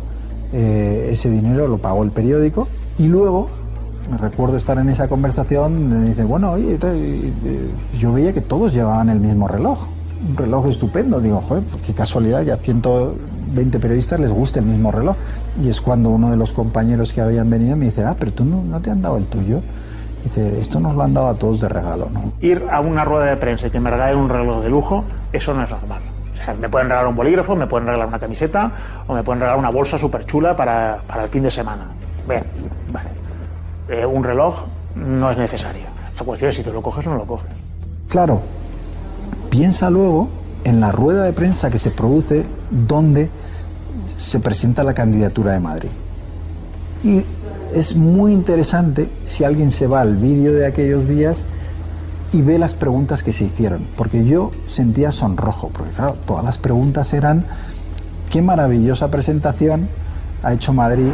Speaker 10: ese dinero lo pagó el periódico. Y luego me recuerdo estar en esa conversación donde dice, bueno, oye, yo veía que todos llevaban el mismo reloj, un reloj estupendo. Digo, joder, qué casualidad que a 120 periodistas les guste el mismo reloj. Y es cuando uno de los compañeros que habían venido me dice, pero tú no te han dado el tuyo. Dice, esto nos lo han dado a todos de regalo, ¿no?
Speaker 19: Ir a una rueda de prensa y que me regalen un reloj de lujo, eso no es normal. O sea, me pueden regalar un bolígrafo, me pueden regalar una camiseta o me pueden regalar una bolsa súper chula para el fin de semana. Bien, vale. Un reloj no es necesario. La cuestión es si te lo coges o no lo coges.
Speaker 10: Claro, piensa luego en la rueda de prensa que se produce donde se presenta la candidatura de Madrid. Y es muy interesante si alguien se va al vídeo de aquellos días y ve las preguntas que se hicieron, porque yo sentía sonrojo, porque claro, todas las preguntas eran: qué maravillosa presentación ha hecho Madrid.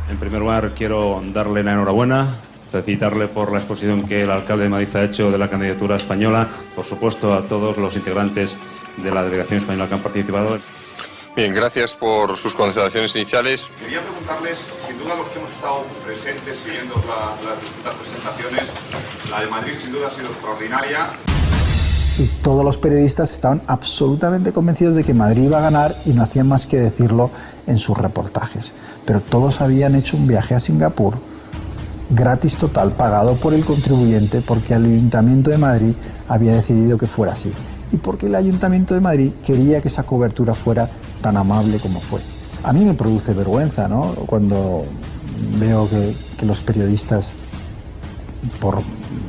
Speaker 20: En primer lugar, quiero darle la enhorabuena, felicitarle por la exposición que el alcalde de Madrid ha hecho de la candidatura española, por supuesto a todos los integrantes de la delegación española que han participado.
Speaker 21: Bien, gracias por sus consideraciones iniciales.
Speaker 22: Quería preguntarles, sin duda los que hemos estado presentes siguiendo las distintas presentaciones, la de Madrid sin duda ha sido extraordinaria.
Speaker 10: Y todos los periodistas estaban absolutamente convencidos de que Madrid iba a ganar y no hacían más que decirlo en sus reportajes. Pero todos habían hecho un viaje a Singapur, gratis total, pagado por el contribuyente, porque el Ayuntamiento de Madrid había decidido que fuera así. Y porque el Ayuntamiento de Madrid quería que esa cobertura fuera tan amable como fue. A mí me produce vergüenza, ¿no?, cuando veo que los periodistas, por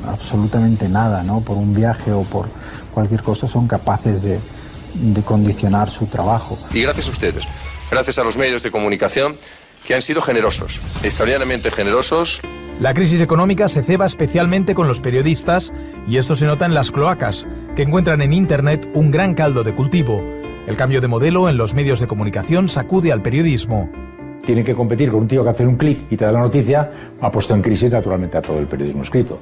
Speaker 10: absolutamente nada, ¿no?, por un viaje o por cualquier cosa, son capaces de condicionar su trabajo.
Speaker 21: Y gracias a ustedes, gracias a los medios de comunicación que han sido generosos, extraordinariamente generosos.
Speaker 8: La crisis económica se ceba especialmente con los periodistas y esto se nota en las cloacas, que encuentran en Internet un gran caldo de cultivo. El cambio de modelo en los medios de comunicación sacude al periodismo.
Speaker 9: Tiene que competir con un tío que hace un clic y te da la noticia, ha puesto en crisis naturalmente a todo el periodismo escrito.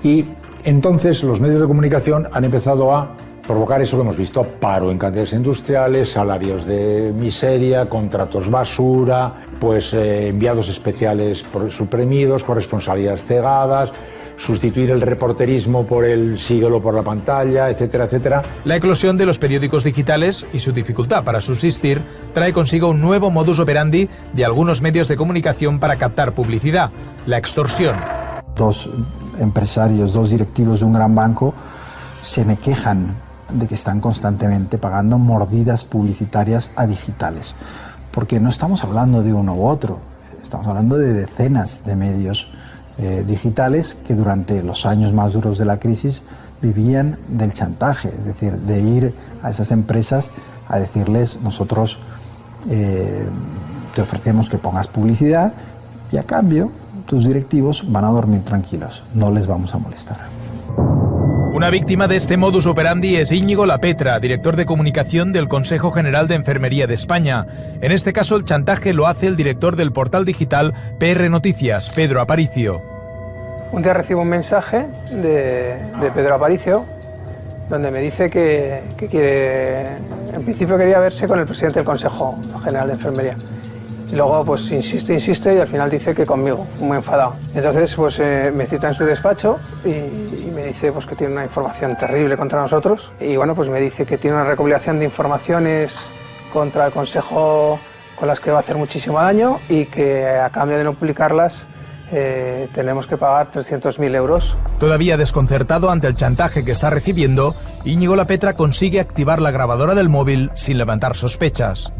Speaker 9: Y entonces los medios de comunicación han empezado a provocar eso que hemos visto: paro en canteras industriales, salarios de miseria, contratos basura, pues enviados especiales suprimidos, corresponsabilidades cegadas, sustituir el reporterismo por el síguelo por la pantalla, etcétera, etcétera.
Speaker 8: La eclosión de los periódicos digitales y su dificultad para subsistir trae consigo un nuevo modus operandi de algunos medios de comunicación para captar publicidad: la extorsión.
Speaker 10: Dos empresarios, dos directivos de un gran banco se me quejan de que están constantemente pagando mordidas publicitarias a digitales, porque no estamos hablando de uno u otro, estamos hablando de decenas de medios digitales que durante los años más duros de la crisis vivían del chantaje, es decir, de ir a esas empresas a decirles: nosotros te ofrecemos que pongas publicidad y a cambio tus directivos van a dormir tranquilos, no les vamos a molestar.
Speaker 8: Una víctima de este modus operandi es Íñigo Lapetra, director de comunicación del Consejo General de Enfermería de España. En este caso, el chantaje lo hace el director del portal digital PR Noticias, Pedro Aparicio.
Speaker 13: Un día recibo un mensaje de Pedro Aparicio, donde me dice que quiere, en principio quería verse con el presidente del Consejo General de Enfermería. Y luego pues insiste y al final dice que conmigo, muy enfadado. Entonces pues me cita en su despacho y me dice pues que tiene una información terrible contra nosotros. Y bueno, pues me dice que tiene una recopilación de informaciones contra el Consejo con las que va a hacer muchísimo daño y que a cambio de no publicarlas tenemos que pagar 300.000 euros.
Speaker 8: Todavía desconcertado ante el chantaje que está recibiendo, Íñigo Lapetra consigue activar la grabadora del móvil sin levantar sospechas.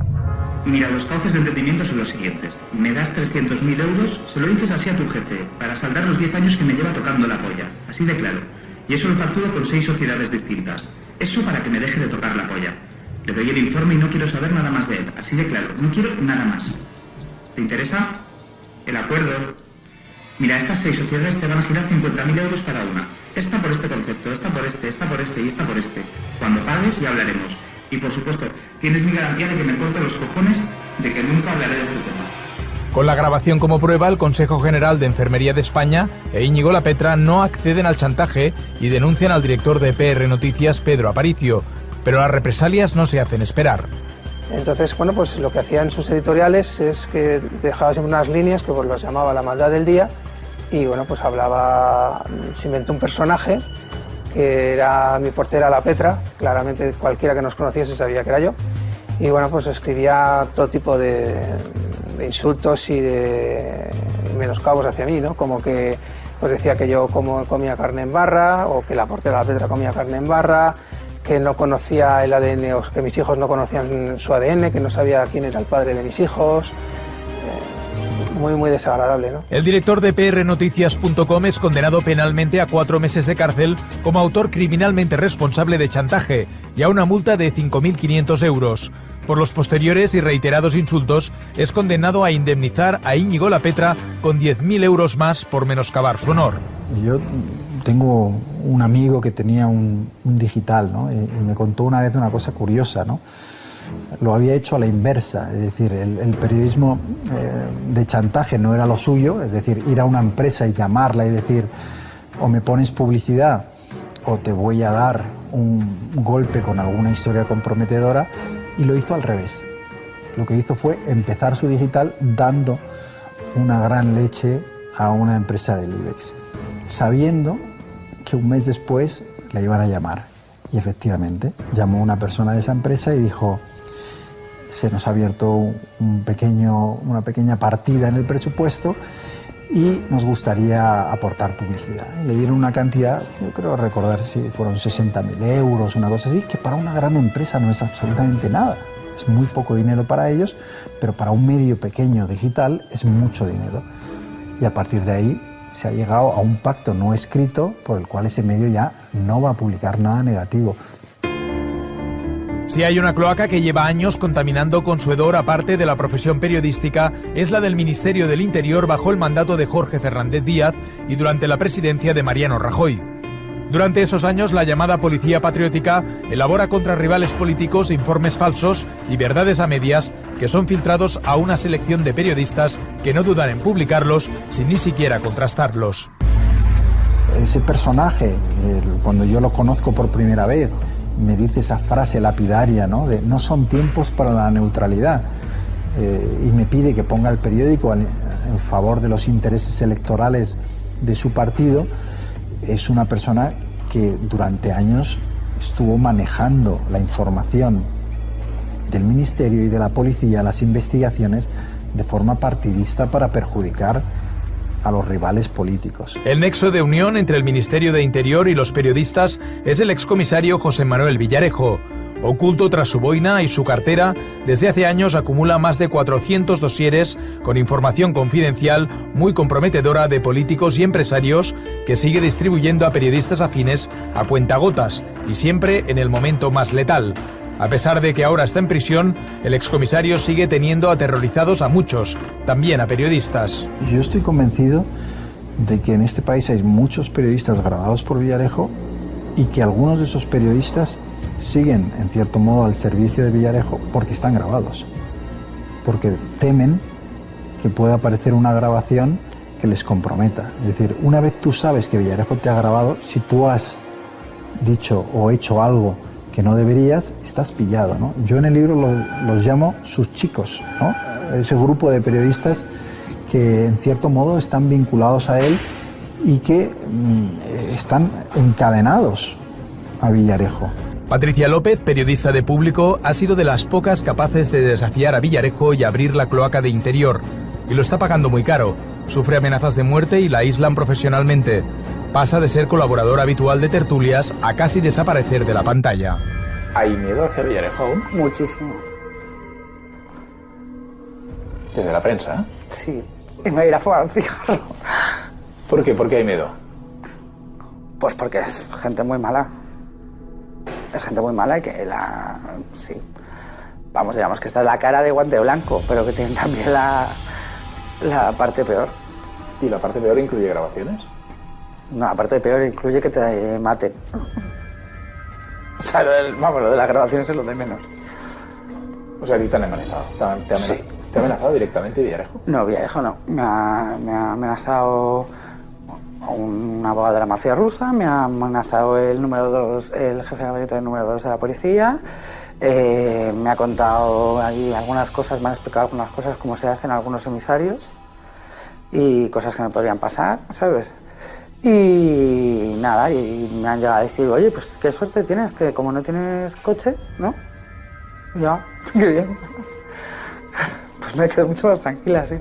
Speaker 2: Mira, los cauces de entendimiento son los siguientes. Me das 300.000 euros, se lo dices así a tu jefe, para saldar los 10 años que me lleva tocando la polla. Así de claro. Y eso lo facturo con 6 sociedades distintas. Eso para que me deje de tocar la polla. Le doy el informe y no quiero saber nada más de él. Así de claro. No quiero nada más. ¿Te interesa? El acuerdo. Mira, estas 6 sociedades te van a girar 50.000 euros cada una. Esta por este concepto, esta por este y esta por este. Cuando pagues ya hablaremos. Y por supuesto, tienes mi garantía de que me corto los cojones de que nunca hablaré de este tema.
Speaker 8: Con la grabación como prueba, el Consejo General de Enfermería de España e Íñigo Lapetra no acceden al chantaje y denuncian al director de PR Noticias, Pedro Aparicio. Pero las represalias no se hacen esperar.
Speaker 13: Entonces, bueno, pues lo que hacía en sus editoriales es que dejaba siempre unas líneas que pues los llamaba la maldad del día y bueno, pues hablaba, se inventó un personaje que era mi portera Lapetra, claramente cualquiera que nos conociese sabía que era yo, y bueno, pues escribía todo tipo de insultos y de menoscabos hacia mí, ¿no? Como que pues decía que yo comía carne en barra, o que la portera Lapetra comía carne en barra, que no conocía el ADN, o que mis hijos no conocían su ADN, que no sabía quién era el padre de mis hijos. Muy desagradable, ¿no?
Speaker 8: El director de prnoticias.com es condenado penalmente a 4 meses de cárcel como autor criminalmente responsable de chantaje y a una multa de 5.500 euros. Por los posteriores y reiterados insultos, es condenado a indemnizar a Íñigo Lapetra con 10.000 euros más por menoscabar su honor.
Speaker 10: Yo tengo un amigo que tenía un digital, ¿no? Y me contó una vez una cosa curiosa, ¿no? Lo había hecho a la inversa, es decir, el periodismo de chantaje no era lo suyo, es decir, ir a una empresa y llamarla y decir o me pones publicidad o te voy a dar un golpe con alguna historia comprometedora, y lo hizo al revés. Lo que hizo fue empezar su digital dando una gran leche a una empresa del IBEX, sabiendo que un mes después la iban a llamar. Y efectivamente, llamó una persona de esa empresa y dijo: se nos ha abierto una pequeña partida en el presupuesto y nos gustaría aportar publicidad. Le dieron una cantidad, yo creo recordar si fueron 60.000 euros, una cosa así, que para una gran empresa no es absolutamente nada. Es muy poco dinero para ellos, pero para un medio pequeño digital es mucho dinero. Y a partir de ahí se ha llegado a un pacto no escrito por el cual ese medio ya no va a publicar nada negativo.
Speaker 8: Si hay una cloaca que lleva años contaminando con su hedor aparte de la profesión periodística, es la del Ministerio del Interior bajo el mandato de Jorge Fernández Díaz y durante la presidencia de Mariano Rajoy. Durante esos años, la llamada Policía Patriótica elabora contra rivales políticos informes falsos y verdades a medias que son filtrados a una selección de periodistas que no dudan en publicarlos sin ni siquiera contrastarlos.
Speaker 10: Ese personaje, cuando yo lo conozco por primera vez, me dice esa frase lapidaria, ¿no? De no son tiempos para la neutralidad, y me pide que ponga el periódico en favor de los intereses electorales de su partido. Es una persona que durante años estuvo manejando la información del Ministerio y de la Policía, las investigaciones, de forma partidista para perjudicar a los rivales políticos.
Speaker 8: El nexo de unión entre el Ministerio de Interior y los periodistas es el excomisario José Manuel Villarejo. Oculto tras su boina y su cartera, desde hace años acumula más de 400 dosieres con información confidencial muy comprometedora de políticos y empresarios que sigue distribuyendo a periodistas afines a cuentagotas y siempre en el momento más letal. A pesar de que ahora está en prisión, el excomisario sigue teniendo aterrorizados a muchos, también a periodistas.
Speaker 10: Yo estoy convencido de que en este país hay muchos periodistas grabados por Villarejo y que algunos de esos periodistas siguen, en cierto modo, al servicio de Villarejo porque están grabados, porque temen que pueda aparecer una grabación que les comprometa. Es decir, una vez tú sabes que Villarejo te ha grabado, si tú has dicho o hecho algo que no deberías, estás pillado, ¿no? Yo en el libro los llamo sus chicos, ¿no? Ese grupo de periodistas que en cierto modo están vinculados a él y que están encadenados a Villarejo.
Speaker 8: Patricia López, periodista de Público, ha sido de las pocas capaces de desafiar a Villarejo y abrir la cloaca de Interior. Y lo está pagando muy caro. Sufre amenazas de muerte y la aíslan profesionalmente. Pasa de ser colaborador habitual de tertulias a casi desaparecer de la pantalla.
Speaker 3: ¿Hay miedo hacia Villarejo aún?
Speaker 16: Muchísimo.
Speaker 3: Desde la prensa, ¿eh?
Speaker 16: Sí. Y me voy a ir a fumar un cigarro.
Speaker 3: ¿Por qué? ¿Por qué hay miedo?
Speaker 16: Pues porque es gente muy mala. Es gente muy mala y que sí. Vamos, digamos que esta es la cara de guante blanco, pero que tiene también la parte peor.
Speaker 3: ¿Y la parte peor incluye grabaciones?
Speaker 16: No, la parte peor incluye que te maten. O sea, lo de las grabaciones es lo de menos.
Speaker 3: O sea, a ti te han amenazado. ¿Te ha amenazado directamente Villarejo?
Speaker 16: No, Villarejo no. Me ha amenazado un abogado de la mafia rusa, me ha amenazado el número 2, el jefe de gabinete del número 2 de la policía, me ha contado ahí algunas cosas, me han explicado algunas cosas, cómo se hacen algunos emisarios y cosas que me podrían pasar, ¿sabes? Y nada, y me han llegado a decir, oye, pues qué suerte tienes, que como no tienes coche, ¿no? Ya, qué bien. Pues me quedo mucho más tranquila, sí.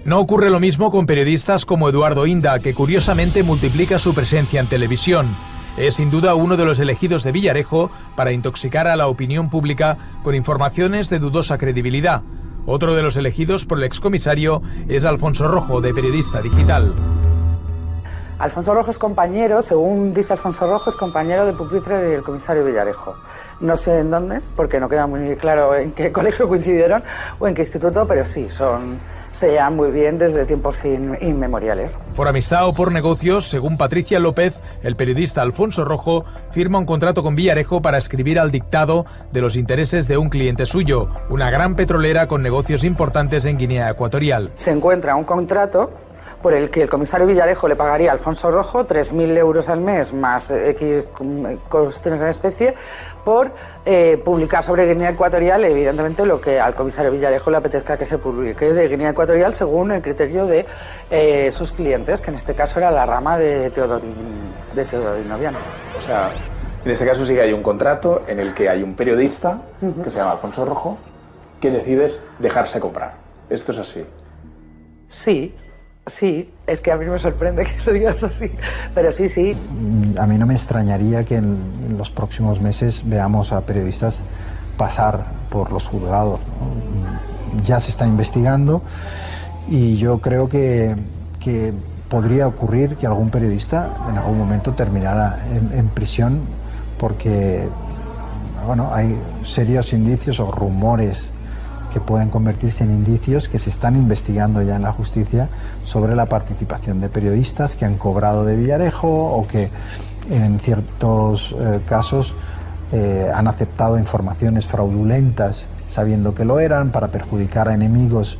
Speaker 8: No ocurre lo mismo con periodistas como Eduardo Inda, que curiosamente multiplica su presencia en televisión. Es sin duda uno de los elegidos de Villarejo para intoxicar a la opinión pública con informaciones de dudosa credibilidad. Otro de los elegidos por el excomisario es Alfonso Rojo, de Periodista Digital.
Speaker 16: Alfonso Rojo es compañero, según dice Alfonso Rojo, es compañero de pupitre del comisario Villarejo. No sé en dónde, porque no queda muy claro en qué colegio coincidieron o en qué instituto, pero sí, se llevan muy bien desde tiempos inmemoriales.
Speaker 8: Por amistad o por negocios, según Patricia López, el periodista Alfonso Rojo firma un contrato con Villarejo para escribir al dictado de los intereses de un cliente suyo, una gran petrolera con negocios importantes en Guinea Ecuatorial.
Speaker 16: Se encuentra un contrato por el que el comisario Villarejo le pagaría a Alfonso Rojo 3.000 euros al mes más X cuestiones en especie por publicar sobre Guinea Ecuatorial, evidentemente lo que al comisario Villarejo le apetezca que se publique de Guinea Ecuatorial según el criterio de sus clientes, que en este caso era la rama de Teodorín Noviano.
Speaker 3: O sea, en este caso sí que hay un contrato en el que hay un periodista que se llama Alfonso Rojo que decides dejarse comprar. ¿Esto es así?
Speaker 16: Sí, es que a mí me sorprende que lo digas así, pero sí.
Speaker 10: A mí no me extrañaría que en los próximos meses veamos a periodistas pasar por los juzgados, ¿no? Ya se está investigando y yo creo que podría ocurrir que algún periodista en algún momento terminara en prisión porque, bueno, hay serios indicios o rumores que pueden convertirse en indicios que se están investigando ya en la justicia sobre la participación de periodistas que han cobrado de Villarejo o que en ciertos casos han aceptado informaciones fraudulentas sabiendo que lo eran para perjudicar a enemigos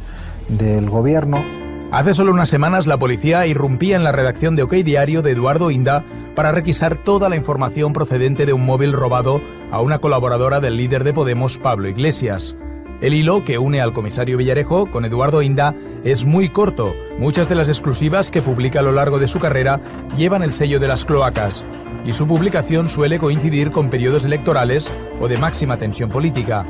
Speaker 10: del gobierno.
Speaker 8: Hace solo unas semanas la policía irrumpía en la redacción de OK Diario de Eduardo Inda para requisar toda la información procedente de un móvil robado a una colaboradora del líder de Podemos, Pablo Iglesias. El hilo que une al comisario Villarejo con Eduardo Inda es muy corto. Muchas de las exclusivas que publica a lo largo de su carrera llevan el sello de las cloacas y su publicación suele coincidir con periodos electorales o de máxima tensión política.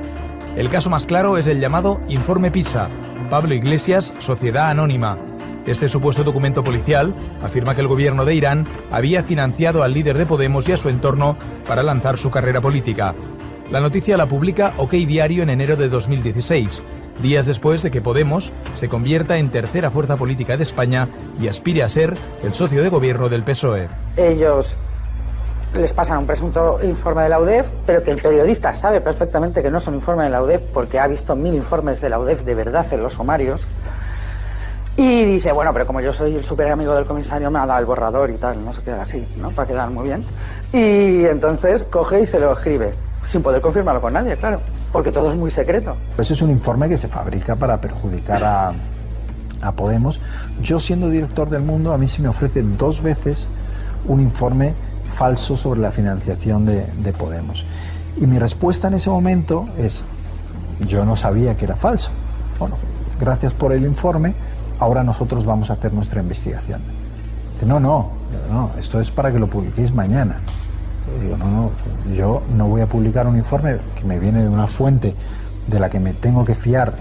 Speaker 8: El caso más claro es el llamado Informe Pisa, Pablo Iglesias, Sociedad Anónima. Este supuesto documento policial afirma que el gobierno de Irán había financiado al líder de Podemos y a su entorno para lanzar su carrera política. La noticia la publica OK Diario en enero de 2016, días después de que Podemos se convierta en tercera fuerza política de España y aspire a ser el socio de gobierno del PSOE.
Speaker 16: Ellos
Speaker 4: les pasan un presunto informe de la UDEF, pero que el periodista sabe perfectamente que no es un informe de la UDEF porque ha visto 1000 informes de la UDEF de verdad en los sumarios. Y dice, bueno, pero como yo soy el súper amigo del comisario, me ha dado el borrador y tal, no se queda así, ¿no? Para quedar muy bien. Y entonces coge y se lo escribe, sin poder confirmarlo con nadie, claro, porque todo es muy secreto.
Speaker 10: Ese es un informe que se fabrica para perjudicar a Podemos. Yo, siendo director del Mundo, a mí se me ofrece 2 veces un informe falso sobre la financiación de Podemos. Y mi respuesta en ese momento es, yo no sabía que era falso. Bueno, gracias por el informe, ahora nosotros vamos a hacer nuestra investigación. Dice, no, esto es para que lo publiquéis mañana. Y digo, no, yo no voy a publicar un informe que me viene de una fuente de la que me tengo que fiar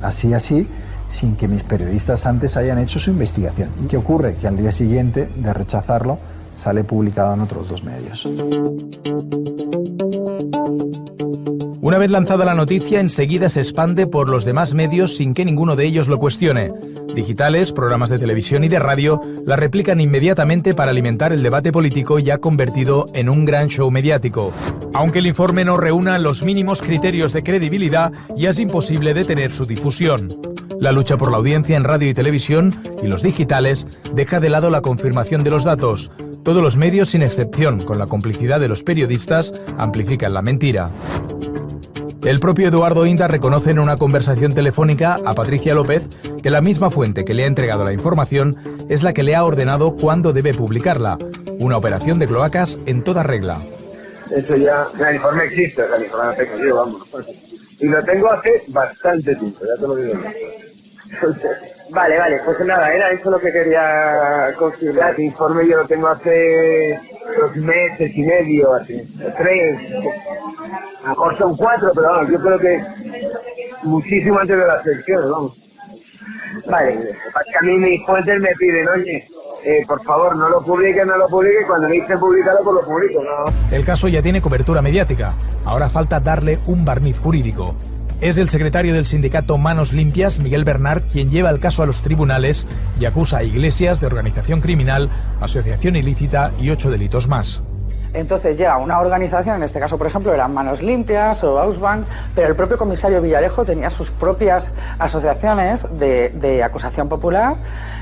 Speaker 10: así, sin que mis periodistas antes hayan hecho su investigación. ¿Y qué ocurre? Que al día siguiente de rechazarlo, sale publicado en otros 2 medios.
Speaker 8: Una vez lanzada la noticia, enseguida se expande por los demás medios sin que ninguno de ellos lo cuestione. Digitales, programas de televisión y de radio la replican inmediatamente para alimentar el debate político ya convertido en un gran show mediático. Aunque el informe no reúna los mínimos criterios de credibilidad, ya es imposible detener su difusión. La lucha por la audiencia en radio y televisión y los digitales deja de lado la confirmación de los datos. Todos los medios, sin excepción, con la complicidad de los periodistas, amplifican la mentira. El propio Eduardo Inda reconoce en una conversación telefónica a Patricia López que la misma fuente que le ha entregado la información es la que le ha ordenado cuándo debe publicarla. Una operación de cloacas en toda regla.
Speaker 6: Eso ya, el informe existe, el informe lo tengo yo, vamos. Y lo tengo hace bastante tiempo, ya te lo digo. Vale, pues nada, era eso lo que quería confirmar. El informe yo lo tengo hace 2 meses y medio, así, 3, a lo mejor son 4, pero vamos, yo creo que muchísimo antes de las elecciones, vamos. Vale, que a mí mis fuentes me piden, oye, por favor, no lo publique, cuando me dicen publicarlo, pues lo publico, ¿no?
Speaker 8: El caso ya tiene cobertura mediática, ahora falta darle un barniz jurídico. Es el secretario del sindicato Manos Limpias, Miguel Bernard, quien lleva el caso a los tribunales y acusa a Iglesias de organización criminal, asociación ilícita y 8 delitos más.
Speaker 4: Entonces llega una organización, en este caso por ejemplo eran Manos Limpias o Ausbank, pero el propio comisario Villalejo tenía sus propias asociaciones de acusación popular,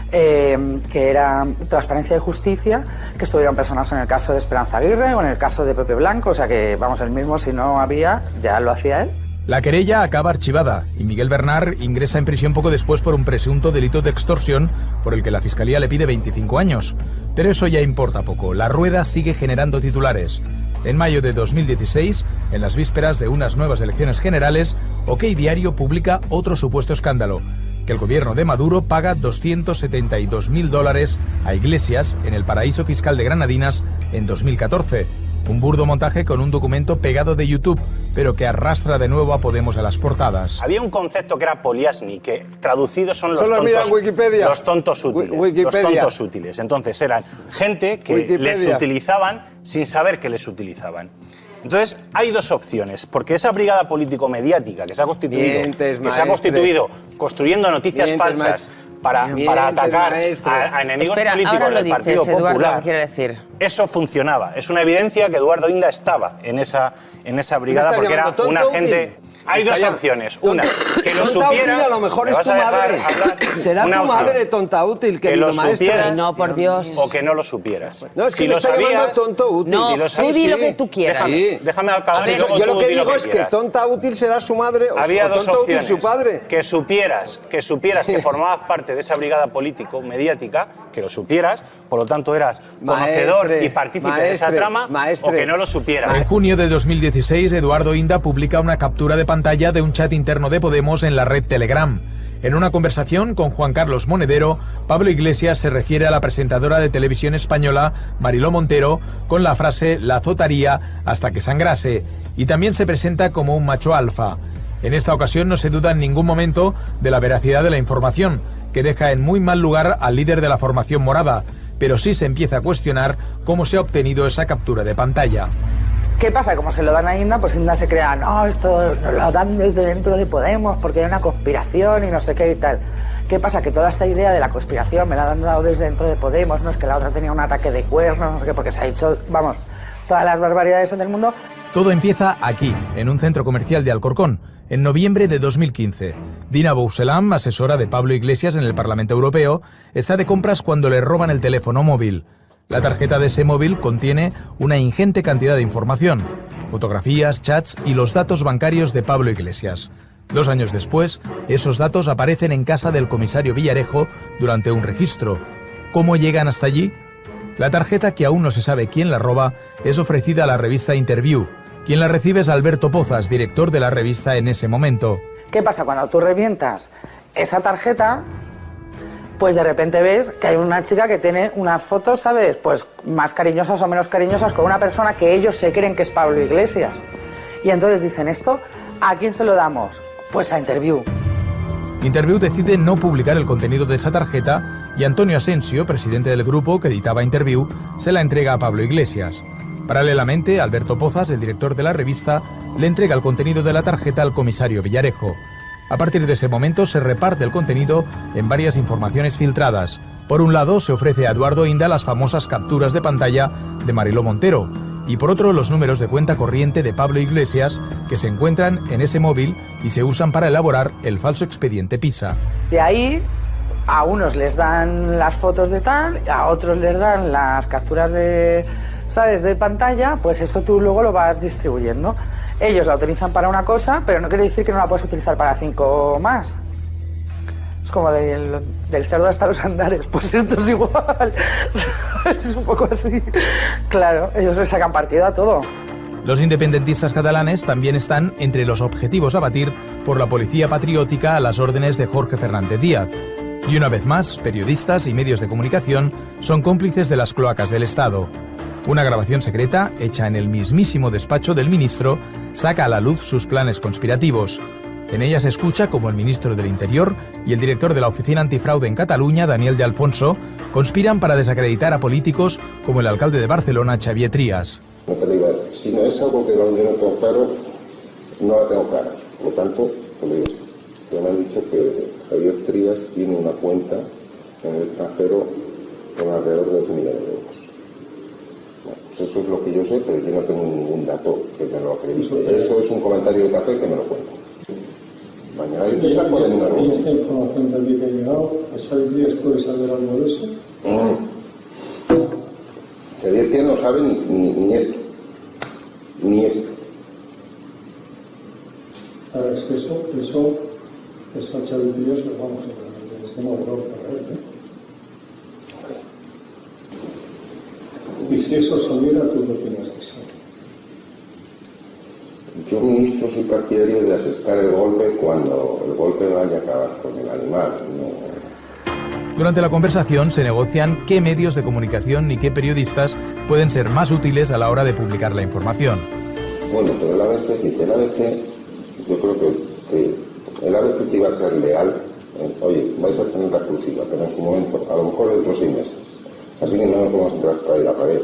Speaker 4: que era Transparencia y Justicia, que estuvieron personas en el caso de Esperanza Aguirre o en el caso de Pepe Blanco, o sea que vamos, el mismo si no había, ya lo hacía él.
Speaker 8: La querella acaba archivada y Miguel Bernard ingresa en prisión poco después por un presunto delito de extorsión por el que la Fiscalía le pide 25 años. Pero eso ya importa poco, la rueda sigue generando titulares. En mayo de 2016, en las vísperas de unas nuevas elecciones generales, OK Diario publica otro supuesto escándalo, que el gobierno de Maduro paga $272.000 a Iglesias en el paraíso fiscal de Granadinas en 2014. Un burdo montaje con un documento pegado de YouTube, pero que arrastra de nuevo a Podemos a las portadas.
Speaker 23: Había un concepto que era poliasni, que traducidos son los tontos útiles. Los tontos útiles. Entonces eran gente que les utilizaban sin saber que les utilizaban. Entonces hay 2 opciones, porque esa brigada político-mediática que se ha constituido, construyendo noticias falsas para atacar a enemigos políticos del Partido Popular.
Speaker 1: Eduardo, ¿qué quiere decir?
Speaker 23: Eso funcionaba. Es una evidencia que Eduardo Inda estaba en esa brigada porque era un agente. Hay 2 opciones. Una, que lo supieras.
Speaker 24: A lo mejor es tu madre. Será tu madre tonta útil,
Speaker 23: que lo supieras.
Speaker 1: No, por Dios.
Speaker 23: O que no lo supieras.
Speaker 24: No, es que
Speaker 23: si
Speaker 24: me
Speaker 23: lo
Speaker 24: está
Speaker 23: sabías,
Speaker 24: tonto útil.
Speaker 1: No, tú di lo que tú quieras.
Speaker 23: Déjame acabar.
Speaker 24: Yo lo que digo es que tonta útil será su madre o tonta útil su padre.
Speaker 23: Que supieras que formabas parte de esa brigada político-mediática, que lo supieras, por lo tanto eras conocedor y partícipe de esa trama, o que no lo supieras.
Speaker 8: En junio de 2016, Eduardo Inda publica una captura de pantalla de un chat interno de Podemos en la red Telegram. En una conversación con Juan Carlos Monedero, Pablo Iglesias se refiere a la presentadora de televisión española, Mariló Montero, con la frase «la azotaría hasta que sangrase», y también se presenta como un macho alfa. En esta ocasión no se duda en ningún momento de la veracidad de la información, que deja en muy mal lugar al líder de la formación morada, pero sí se empieza a cuestionar cómo se ha obtenido esa captura de pantalla.
Speaker 4: ¿Qué pasa? Como se lo dan a Inda, pues Inda se crea, no, esto nos lo dan desde dentro de Podemos porque hay una conspiración y no sé qué y tal. ¿Qué pasa? Que toda esta idea de la conspiración me la han dado desde dentro de Podemos, no es que la otra tenía un ataque de cuernos, no sé qué, porque se ha dicho, vamos, todas las barbaridades del mundo.
Speaker 8: Todo empieza aquí, en un centro comercial de Alcorcón, en noviembre de 2015. Dina Bouselam, asesora de Pablo Iglesias en el Parlamento Europeo, está de compras cuando le roban el teléfono móvil. La tarjeta de ese móvil contiene una ingente cantidad de información, fotografías, chats y los datos bancarios de Pablo Iglesias. 2 años después, esos datos aparecen en casa del comisario Villarejo durante un registro. ¿Cómo llegan hasta allí? La tarjeta, que aún no se sabe quién la roba, es ofrecida a la revista Interview. Quien la recibe es Alberto Pozas, director de la revista en ese momento.
Speaker 4: ¿Qué pasa? Cuando tú revientas esa tarjeta, pues de repente ves que hay una chica que tiene unas fotos, ¿sabes? Pues más cariñosas o menos cariñosas con una persona que ellos se creen que es Pablo Iglesias. Y entonces dicen, ¿esto a quién se lo damos? Pues a Interview.
Speaker 8: Interview decide no publicar el contenido de esa tarjeta y Antonio Asensio, presidente del grupo que editaba Interview, se la entrega a Pablo Iglesias. Paralelamente, Alberto Pozas, el director de la revista, le entrega el contenido de la tarjeta al comisario Villarejo. A partir de ese momento se reparte el contenido en varias informaciones filtradas. Por un lado, se ofrece a Eduardo Inda las famosas capturas de pantalla de Mariló Montero, y por otro, los números de cuenta corriente de Pablo Iglesias, que se encuentran en ese móvil y se usan para elaborar el falso expediente PISA.
Speaker 4: De ahí, a unos les dan las fotos de tal, a otros les dan las capturas de, ¿sabes?, de pantalla, pues eso tú luego lo vas distribuyendo. Ellos la utilizan para una cosa, pero no quiere decir que no la puedes utilizar para 5 más. Es como del cerdo hasta los andares, pues esto es igual. Es un poco así. Claro, ellos le sacan partido a todo.
Speaker 8: Los independentistas catalanes también están entre los objetivos a batir por la policía patriótica a las órdenes de Jorge Fernández Díaz. Y una vez más, periodistas y medios de comunicación son cómplices de las cloacas del Estado. Una grabación secreta, hecha en el mismísimo despacho del ministro, saca a la luz sus planes conspirativos. En ella se escucha como el ministro del Interior y el director de la Oficina Antifraude en Cataluña, Daniel de Alfonso, conspiran para desacreditar a políticos como el alcalde de Barcelona, Xavier Trias.
Speaker 5: No te digo, si no es algo que yo no tengo claro, no la tengo clara. Por lo tanto, te lo digo, ya me han dicho que Xavier Trias tiene una cuenta en el extranjero con alrededor de 12 millones de euros. Bueno, pues eso es lo que yo sé, pero yo no tengo ningún dato que me lo acredite. Eso es un comentario de café que me lo cuenta. Mañana yo te saco de una reunión. ¿Esa información también que ha llegado? ¿Xavier Trias puede saber algo de eso? Xavier Trias no sabe ni esto. Ni esto.
Speaker 7: Ahora, es que eso a Xavier Trias lo vamos a ver. Es como horror para él, ¿eh? Y si eso saliera, ¿tú qué opinas de eso?
Speaker 5: Yo, ministro, soy partidario de asestar el golpe cuando el golpe vaya a acabar con el animal.
Speaker 8: Durante la conversación se negocian qué medios de comunicación y qué periodistas pueden ser más útiles a la hora de publicar la información.
Speaker 5: Bueno, pero el ABC, yo creo que el ABC iba a ser leal. Oye, vais a tener la exclusiva, pero en su momento, a lo mejor dentro de 6 meses. Así que no nos podemos entrar por ahí la pared.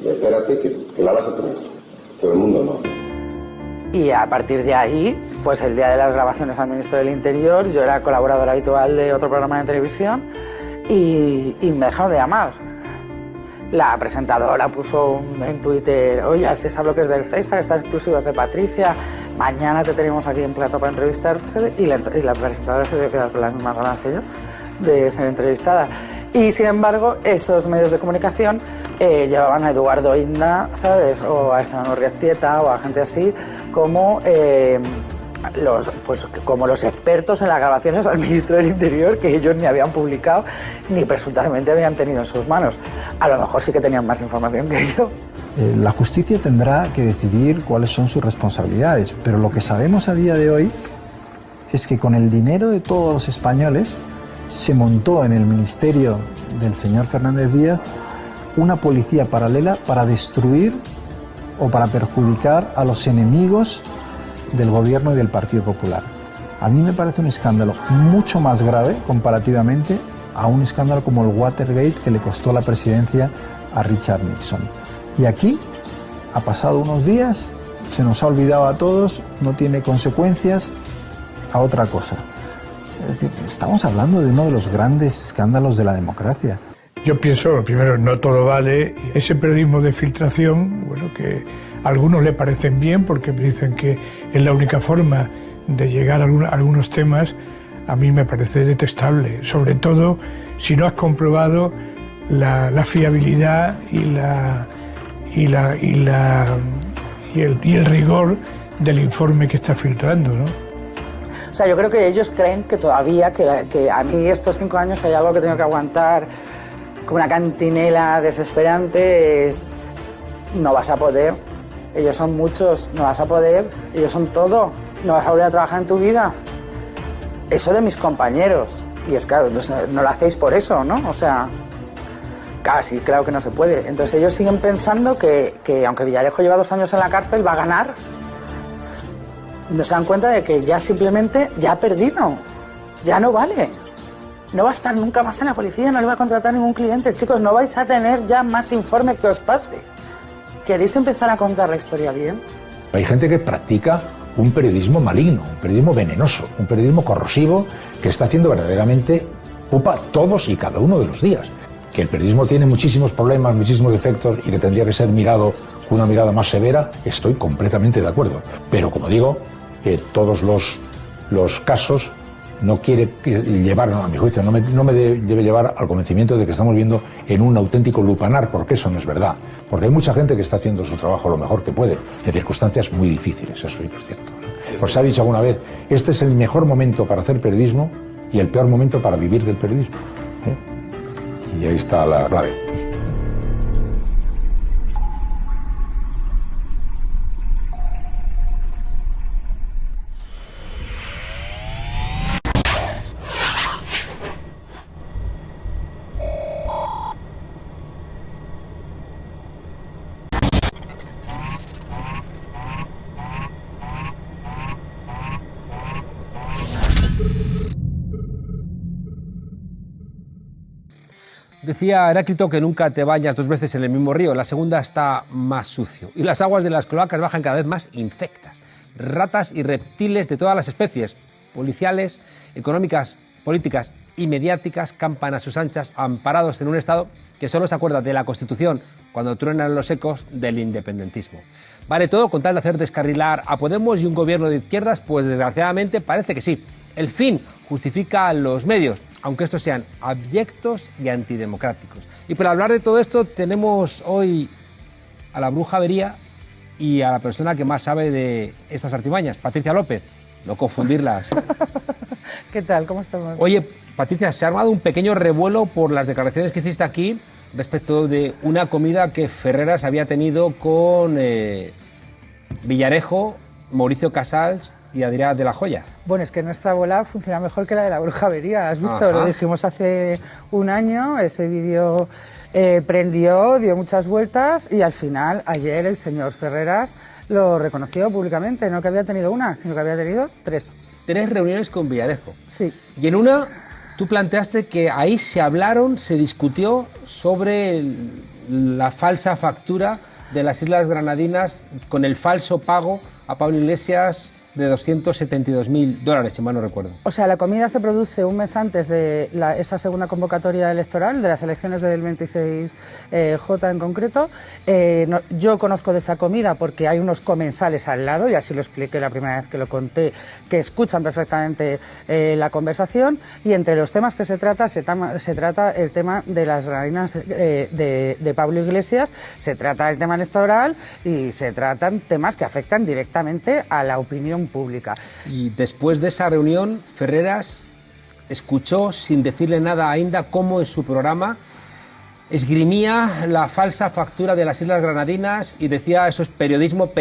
Speaker 5: Espérate, que la vas a tener. Todo el mundo no.
Speaker 4: Y a partir de ahí, pues el día de las grabaciones al ministro del Interior, yo era colaboradora habitual de otro programa de televisión y me dejaron de llamar. La presentadora puso en Twitter, oye, César Bloques del César, estas exclusivas de Patricia, mañana te tenemos aquí en plato para entrevistarte, y la presentadora se debe quedar con las mismas ganas que yo de ser entrevistada. Y sin embargo, esos medios de comunicación llevaban a Eduardo Inda, ¿sabes? O a Esteban Urriaztieta o a gente así, como los expertos en las grabaciones al ministro del Interior, que ellos ni habían publicado ni presuntamente habían tenido en sus manos. A lo mejor sí que tenían más información que yo.
Speaker 10: La justicia tendrá que decidir cuáles son sus responsabilidades, pero lo que sabemos a día de hoy es que con el dinero de todos los españoles se montó en el ministerio del señor Fernández Díaz una policía paralela para destruir o para perjudicar a los enemigos del gobierno y del Partido Popular. A mí me parece un escándalo mucho más grave comparativamente a un escándalo como el Watergate, que le costó la presidencia a Richard Nixon. Y aquí ha pasado unos días, se nos ha olvidado a todos, no tiene consecuencias, a otra cosa. Es decir, estamos hablando de uno de los grandes escándalos de la democracia.
Speaker 12: Yo pienso, primero, no todo vale. Ese periodismo de filtración, bueno, que a algunos le parecen bien porque me dicen que es la única forma de llegar a algunos temas, a mí me parece detestable. Sobre todo si no has comprobado la fiabilidad y el rigor del informe que está filtrando, ¿no?
Speaker 4: O sea, yo creo que ellos creen que todavía, que a mí estos 5 años hay algo que tengo que aguantar como una cantinela desesperante, no vas a poder, ellos son muchos, no vas a poder, ellos son todo, no vas a volver a trabajar en tu vida. Eso de mis compañeros, y es claro, no lo hacéis por eso, ¿no? O sea, casi, claro que no se puede. Entonces ellos siguen pensando que aunque Villarejo lleva 2 años en la cárcel, va a ganar. No se dan cuenta de que ya simplemente ya ha perdido, ya no vale. No va a estar nunca más en la policía, no le va a contratar ningún cliente. Chicos, no vais a tener ya más informe que os pase. ¿Queréis empezar a contar la historia bien?
Speaker 9: Hay gente que practica un periodismo maligno, un periodismo venenoso, un periodismo corrosivo que está haciendo verdaderamente pupa todos y cada uno de los días. Que el periodismo tiene muchísimos problemas, muchísimos defectos y que tendría que ser mirado con una mirada más severa, estoy completamente de acuerdo. Pero como digo, todos los casos no quiere llevar, a mi juicio, no me debe llevar al convencimiento de que estamos viendo en un auténtico lupanar, porque eso no es verdad. Porque hay mucha gente que está haciendo su trabajo lo mejor que puede, en circunstancias muy difíciles, eso sí que es cierto. Pues se ha dicho alguna vez, este es el mejor momento para hacer periodismo y el peor momento para vivir del periodismo. Y ahí está la clave.
Speaker 11: Decía Heráclito que nunca te bañas 2 veces en el mismo río, la segunda está más sucio. Y las aguas de las cloacas bajan cada vez más infectas. Ratas y reptiles de todas las especies, policiales, económicas, políticas y mediáticas, campan a sus anchas, amparados en un Estado que solo se acuerda de la Constitución cuando truenan los ecos del independentismo. ¿Vale todo con tal de hacer descarrilar a Podemos y un gobierno de izquierdas? Pues desgraciadamente parece que sí. El fin justifica los medios, aunque estos sean abyectos y antidemocráticos. Y para hablar de todo esto tenemos hoy a la bruja Avería y a la persona que más sabe de estas artimañas, Patricia López. No confundirlas.
Speaker 4: ¿Qué tal? ¿Cómo estamos?
Speaker 11: Oye, Patricia, se ha armado un pequeño revuelo por las declaraciones que hiciste aquí respecto de una comida que Ferreras había tenido con Villarejo, Mauricio Casals y Adrià de la Hoya.
Speaker 4: Bueno, es que nuestra bola funciona mejor que la de la bruja Avería. ¿Has visto?
Speaker 11: Ajá.
Speaker 4: Lo dijimos hace un año, ese vídeo prendió, dio muchas vueltas y al final, ayer, el señor Ferreras lo reconoció públicamente, no que había tenido una, sino que había tenido 3.
Speaker 11: 3 reuniones con Villarejo.
Speaker 4: Sí.
Speaker 11: Y en una, tú planteaste que ahí se discutió sobre la falsa factura de las Islas Granadinas con el falso pago a Pablo Iglesias de $272.000, si mal no recuerdo.
Speaker 4: O sea, la comida se produce un mes antes de esa segunda convocatoria electoral, de las elecciones del 26J en concreto. Yo conozco de esa comida porque hay unos comensales al lado, y así lo expliqué la primera vez que lo conté, que escuchan perfectamente la conversación, y entre los temas que se trata el tema de las granadinas de Pablo Iglesias, se trata el tema electoral y se tratan temas que afectan directamente a la opinión pública.
Speaker 11: Y después de esa reunión, Ferreras escuchó, sin decirle nada a Inda, cómo en su programa esgrimía la falsa factura de las Islas Granadinas y decía, eso es periodismo,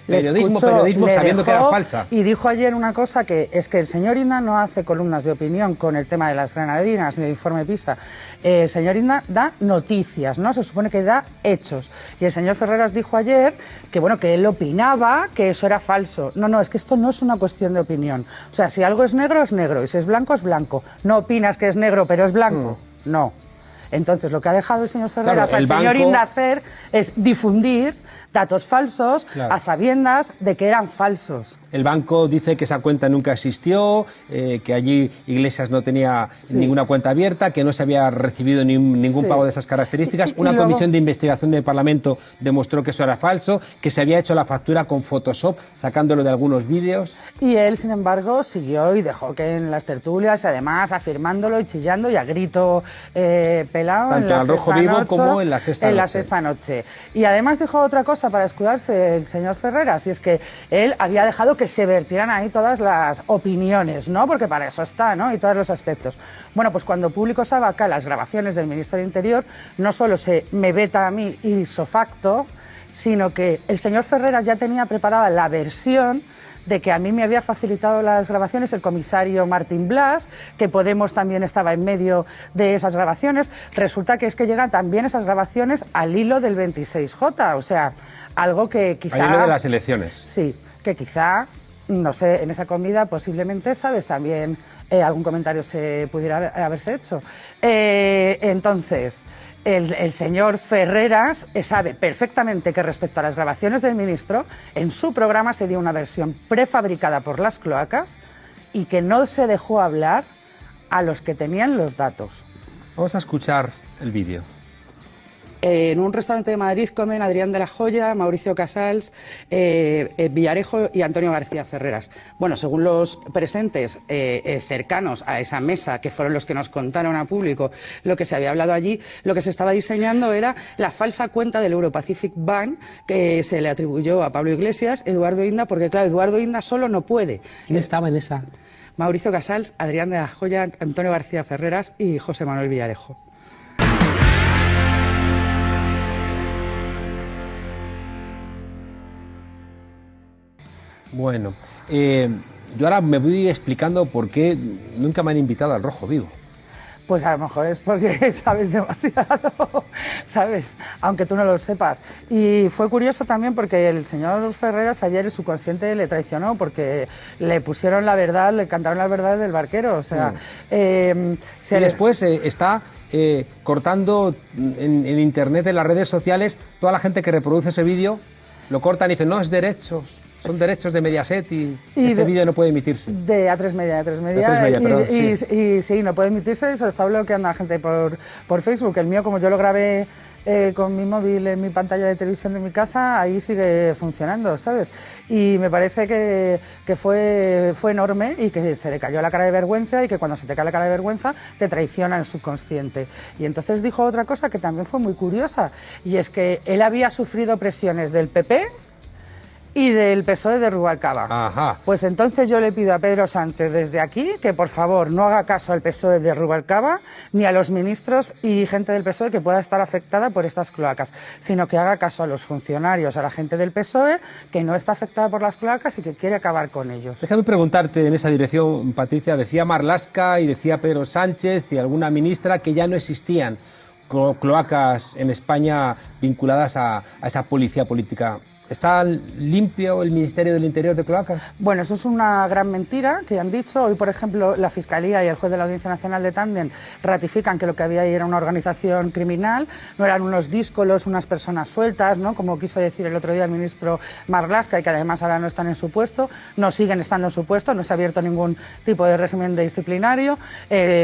Speaker 11: sabiendo que era falsa.
Speaker 4: Y dijo ayer una cosa, que es que el señor Inda no hace columnas de opinión con el tema de las Granadinas ni el informe PISA. El señor Inda da noticias, ¿no? Se supone que da hechos. Y el señor Ferreras dijo ayer que, bueno, que él opinaba que eso era falso. No, es que esto no es una cuestión de opinión. O sea, si algo es negro, y si es blanco, es blanco. No opinas que es negro, pero es blanco. No. Entonces, lo que ha dejado el señor Ferreras
Speaker 11: Claro,
Speaker 4: al
Speaker 11: el
Speaker 4: señor
Speaker 11: banco-
Speaker 4: Indacer es difundir datos falsos
Speaker 11: Claro.
Speaker 4: a sabiendas de que eran falsos.
Speaker 11: El banco dice que esa cuenta nunca existió, que allí Iglesias no tenía ninguna cuenta abierta, que no se había recibido ningún
Speaker 4: Sí.
Speaker 11: pago de esas características.
Speaker 4: Y
Speaker 11: Una
Speaker 4: luego-
Speaker 11: comisión de investigación del Parlamento demostró que eso era falso, que se había hecho la factura con Photoshop, sacándolo de algunos vídeos.
Speaker 4: Y él, sin embargo, siguió y dejó que en las tertulias, además, afirmándolo y chillando y a grito pelado
Speaker 11: Tanto
Speaker 4: en la
Speaker 11: en el Rojo
Speaker 4: Sexta
Speaker 11: Vivo
Speaker 4: Noche,
Speaker 11: como en la Sexta
Speaker 4: en la
Speaker 11: Noche.
Speaker 4: Sexta Noche. Y además dijo otra cosa para escudarse el señor Ferreras, y es que él había dejado que se vertieran ahí todas las opiniones, ¿no? Porque para eso está, ¿no? Y todos los aspectos. Bueno, pues cuando Público saca las grabaciones del Ministro del Interior, no solo se me veta a mí ipso facto, sino que el señor Ferreras ya tenía preparada la versión de que a mí me había facilitado las grabaciones el comisario Martín Blas, que Podemos también estaba en medio de esas grabaciones. Resulta que es que llegan también esas grabaciones al hilo del 26J, o sea, algo que quizá...
Speaker 11: Al hilo de las elecciones.
Speaker 4: Sí, que quizá, no sé, en esa comida posiblemente, ¿sabes? También algún comentario se pudiera haberse hecho. Entonces... El señor Ferreras sabe perfectamente que respecto a las grabaciones del ministro, en su programa se dio una versión prefabricada por las cloacas y que no se dejó hablar a los que tenían los datos.
Speaker 11: Vamos a escuchar el vídeo.
Speaker 4: En un restaurante de Madrid comen Adrián de la Joya, Mauricio Casals, Villarejo y Antonio García Ferreras. Bueno, según los presentes cercanos a esa mesa, que fueron los que nos contaron a público lo que se había hablado allí, lo que se estaba diseñando era la falsa cuenta del Europacific Bank que se le atribuyó a Pablo Iglesias, Eduardo Inda, porque claro, Eduardo Inda solo no puede.
Speaker 11: ¿Quién estaba en esa?
Speaker 4: Mauricio Casals, Adrián de la Joya, Antonio García Ferreras y José Manuel Villarejo.
Speaker 11: Bueno, yo ahora me voy explicando por qué nunca me han invitado al Rojo Vivo.
Speaker 4: Pues a lo mejor es porque sabes demasiado, ¿sabes? Aunque tú no lo sepas. Y fue curioso también porque el señor Ferreras ayer, el subconsciente, le traicionó porque le pusieron la verdad, le cantaron la verdad del barquero. O sea,
Speaker 11: y después está cortando en internet, en las redes sociales, toda la gente que reproduce ese vídeo, lo cortan y dicen, no, es derechos. Son derechos de Mediaset y este vídeo no puede emitirse.
Speaker 4: De A3 Media,
Speaker 11: De A3 Media, perdón,
Speaker 4: y sí, no puede emitirse, se lo está bloqueando a la gente por Facebook. El mío, como yo lo grabé con mi móvil en mi pantalla de televisión de mi casa, ahí sigue funcionando, ¿sabes? Y me parece que fue enorme y que se le cayó la cara de vergüenza y que cuando se te cae la cara de vergüenza te traiciona el subconsciente. Y entonces dijo otra cosa que también fue muy curiosa, y es que él había sufrido presiones del PP y del PSOE de Rubalcaba.
Speaker 11: Ajá.
Speaker 4: Pues entonces yo le pido a Pedro Sánchez desde aquí que por favor no haga caso al PSOE de Rubalcaba ni a los ministros y gente del PSOE que pueda estar afectada por estas cloacas, sino que haga caso a los funcionarios, a la gente del PSOE que no está afectada por las cloacas y que quiere acabar con ellos.
Speaker 11: Déjame preguntarte en esa dirección, Patricia, decía Marlaska y decía Pedro Sánchez y alguna ministra que ya no existían cloacas en España vinculadas a esa policía política. ¿Está limpio el Ministerio del Interior de cloacas?
Speaker 4: Bueno, eso es una gran mentira que han dicho. Hoy, por ejemplo, la Fiscalía y el juez de la Audiencia Nacional de Tandem ratifican que lo que había ahí era una organización criminal, no eran unos díscolos, unas personas sueltas, ¿no? Como quiso decir el otro día el ministro Marlaska, y que además ahora no están en su puesto, no siguen estando en su puesto, no se ha abierto ningún tipo de régimen disciplinario.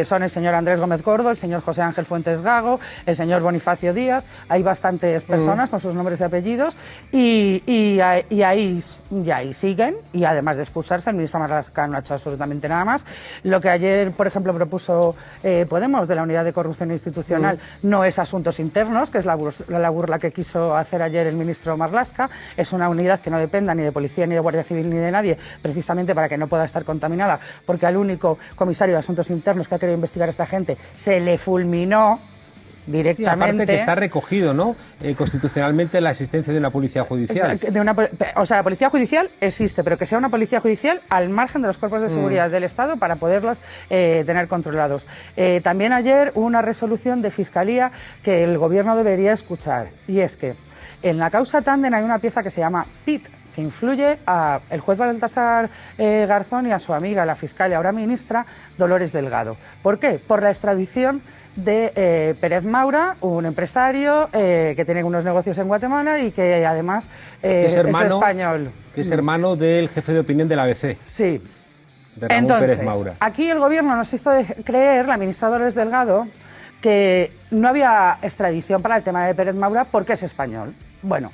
Speaker 4: Son el señor Andrés Gómez Gordo, el señor José Ángel Fuentes Gago, el señor Bonifacio Díaz. Hay bastantes personas con sus nombres y apellidos y ahí siguen, y además de excusarse, el ministro Marlaska no ha hecho absolutamente nada más. Lo que ayer, por ejemplo, propuso Podemos de la Unidad de Corrupción Institucional no es asuntos internos, que es la burla que quiso hacer ayer el ministro Marlaska, es una unidad que no dependa ni de Policía, ni de Guardia Civil, ni de nadie, precisamente para que no pueda estar contaminada, porque al único comisario de Asuntos Internos que ha querido investigar a esta gente se le fulminó directamente.
Speaker 11: Sí, aparte que está recogido, ¿no? Constitucionalmente la existencia de una policía judicial.
Speaker 4: O sea, la policía judicial existe, pero que sea una policía judicial al margen de los cuerpos de seguridad del Estado para poderlos tener controlados. También ayer hubo una resolución de Fiscalía que el Gobierno debería escuchar, y es que en la causa Tandem hay una pieza que se llama PIT, que influye al juez Baltasar Garzón y a su amiga, la fiscal y ahora ministra, Dolores Delgado. ¿Por qué? Por la extradición de Pérez Maura, un empresario que tiene unos negocios en Guatemala y que además es español.
Speaker 11: Que es hermano del jefe de opinión del ABC.
Speaker 4: Sí.
Speaker 11: De Ramón
Speaker 4: Entonces,
Speaker 11: Pérez Maura.
Speaker 4: Aquí el gobierno nos hizo creer, la ministra Dolores Delgado, que no había extradición para el tema de Pérez Maura porque es español. Bueno,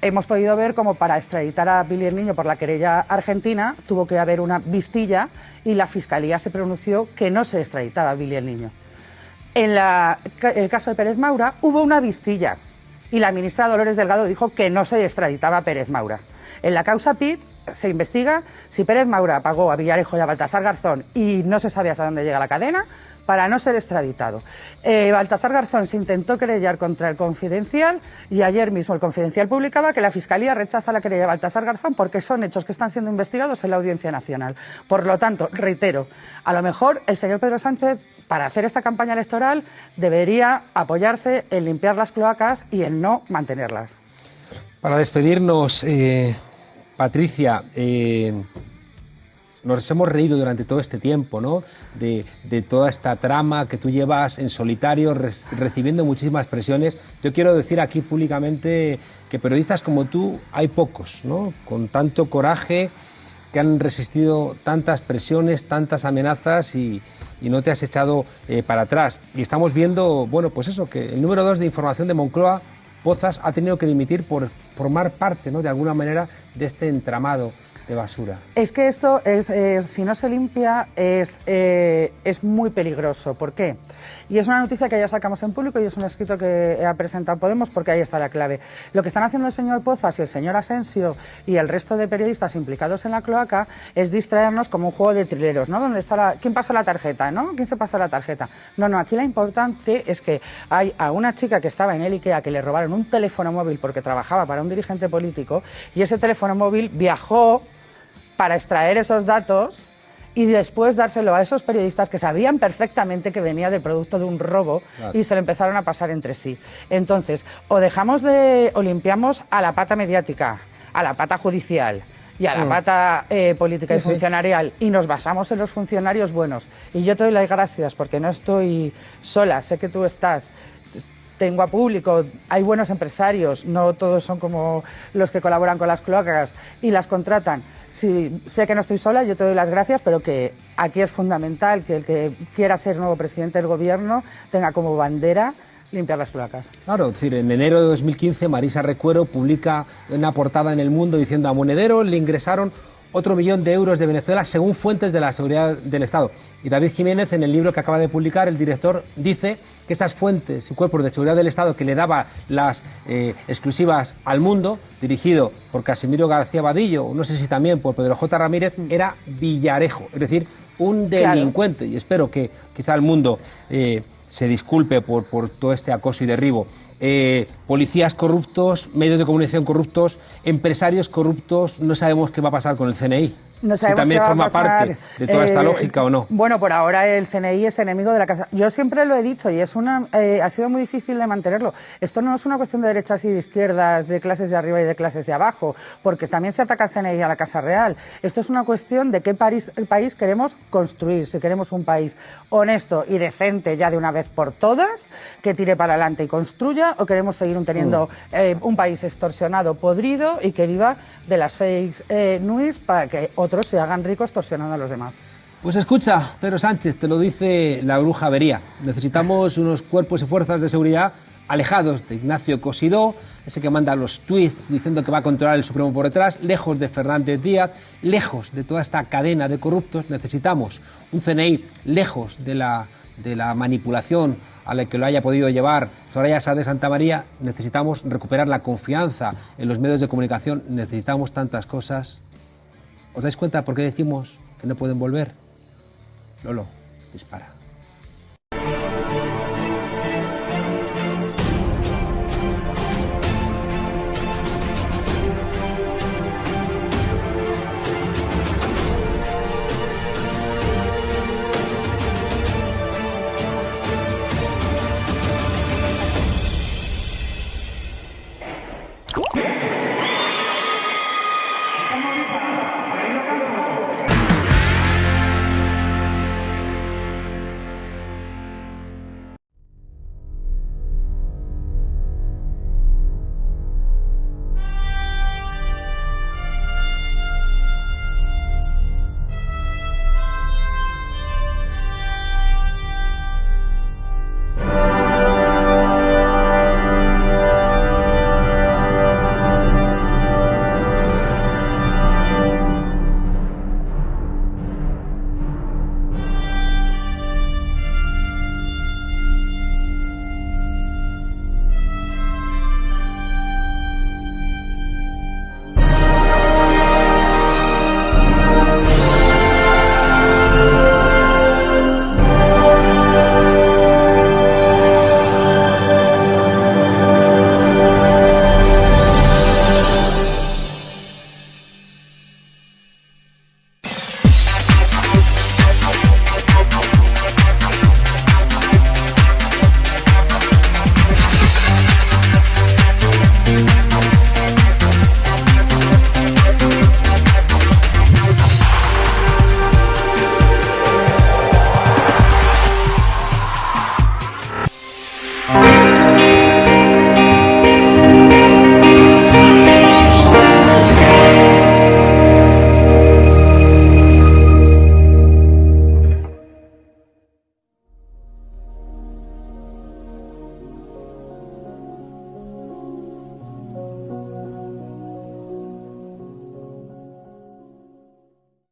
Speaker 4: hemos podido ver cómo para extraditar a Billy el Niño por la querella argentina tuvo que haber una vistilla y la Fiscalía se pronunció que no se extraditaba a Billy el Niño. En el caso de Pérez Maura hubo una vistilla y la ministra Dolores Delgado dijo que no se extraditaba a Pérez Maura. En la causa PIT se investiga si Pérez Maura pagó a Villarejo y a Baltasar Garzón y no se sabe hasta dónde llega la cadena para no ser extraditado. Baltasar Garzón se intentó querellar contra el Confidencial y ayer mismo el Confidencial publicaba que la Fiscalía rechaza la querella de Baltasar Garzón porque son hechos que están siendo investigados en la Audiencia Nacional. Por lo tanto, reitero, a lo mejor el señor Pedro Sánchez, para hacer esta campaña electoral, debería apoyarse en limpiar las cloacas y en no mantenerlas.
Speaker 11: Para despedirnos, Patricia, nos hemos reído durante todo este tiempo, ¿no? De toda esta trama que tú llevas en solitario, recibiendo muchísimas presiones. Yo quiero decir aquí públicamente que periodistas como tú hay pocos, ¿no? Con tanto coraje, que han resistido tantas presiones, tantas amenazas y no te has echado para atrás. Y estamos viendo, bueno, pues eso, que el número 2 de Información de Moncloa, Pozas, ha tenido que dimitir por formar parte, ¿no?, de alguna manera, de este entramado de basura.
Speaker 4: Es que esto, si no se limpia, es muy peligroso. ¿Por qué? Y es una noticia que ya sacamos en público y es un escrito que ha presentado Podemos porque ahí está la clave. Lo que están haciendo el señor Pozas y el señor Asensio y el resto de periodistas implicados en la cloaca es distraernos como un juego de trileros, ¿no? Donde está ¿quién pasó la tarjeta? ¿No? ¿Quién se pasó la tarjeta? No, aquí lo importante es que hay a una chica que estaba en el IKEA que le robaron un teléfono móvil porque trabajaba para un dirigente político y ese teléfono móvil viajó para extraer esos datos y después dárselo a esos periodistas que sabían perfectamente que venía del producto de un robo, claro, y se lo empezaron a pasar entre sí. Entonces, o limpiamos a la pata mediática, a la pata judicial y a la pata política y funcionarial y nos basamos en los funcionarios buenos. Y yo te doy las gracias porque no estoy sola, sé que tú estás. Tengo a público, hay buenos empresarios, no todos son como los que colaboran con las cloacas y las contratan. Sí, sé que no estoy sola, yo te doy las gracias, pero que aquí es fundamental que el que quiera ser nuevo presidente del gobierno tenga como bandera limpiar las cloacas.
Speaker 11: Claro, es decir, en enero de 2015 Marisa Recuero publica una portada en El Mundo diciendo: a Monedero le ingresaron otro 1 millón de euros de Venezuela según fuentes de la seguridad del Estado. Y David Jiménez, en el libro que acaba de publicar, el director, dice que esas fuentes y cuerpos de seguridad del Estado que le daba las exclusivas al Mundo, dirigido por Casimiro García Vadillo, no sé si también por Pedro J. Ramírez, era Villarejo, es decir, un delincuente. Claro. Y espero que quizá el Mundo se disculpe por todo este acoso y derribo. Policías corruptos, medios de comunicación corruptos, empresarios corruptos, no sabemos qué va a pasar con el CNI.
Speaker 4: No sabemos
Speaker 11: también
Speaker 4: qué va
Speaker 11: forma
Speaker 4: a pasar,
Speaker 11: parte de toda esta lógica, ¿o no?
Speaker 4: Bueno, por ahora el CNI es enemigo de la casa. Yo siempre lo he dicho y ha sido muy difícil de mantenerlo. Esto no es una cuestión de derechas y de izquierdas, de clases de arriba y de clases de abajo, porque también se ataca al CNI y a la Casa Real. Esto es una cuestión de qué país queremos construir. Si queremos un país honesto y decente ya de una vez por todas, que tire para adelante y construya, o queremos seguir teniendo un país extorsionado, podrido y que viva de las fake news para que otros se hagan ricos torsionando a los demás.
Speaker 11: Pues escucha, Pedro Sánchez, te lo dice la bruja Avería. Necesitamos unos cuerpos y fuerzas de seguridad alejados de Ignacio Cosidó, ese que manda los tweets diciendo que va a controlar el Supremo por detrás, lejos de Fernández Díaz, lejos de toda esta cadena de corruptos. Necesitamos un CNI lejos de la manipulación a la que lo haya podido llevar Soraya Sáenz de Santamaría. Necesitamos recuperar la confianza en los medios de comunicación. Necesitamos tantas cosas. ¿Os dais cuenta por qué decimos que no pueden volver? Lolo, dispara.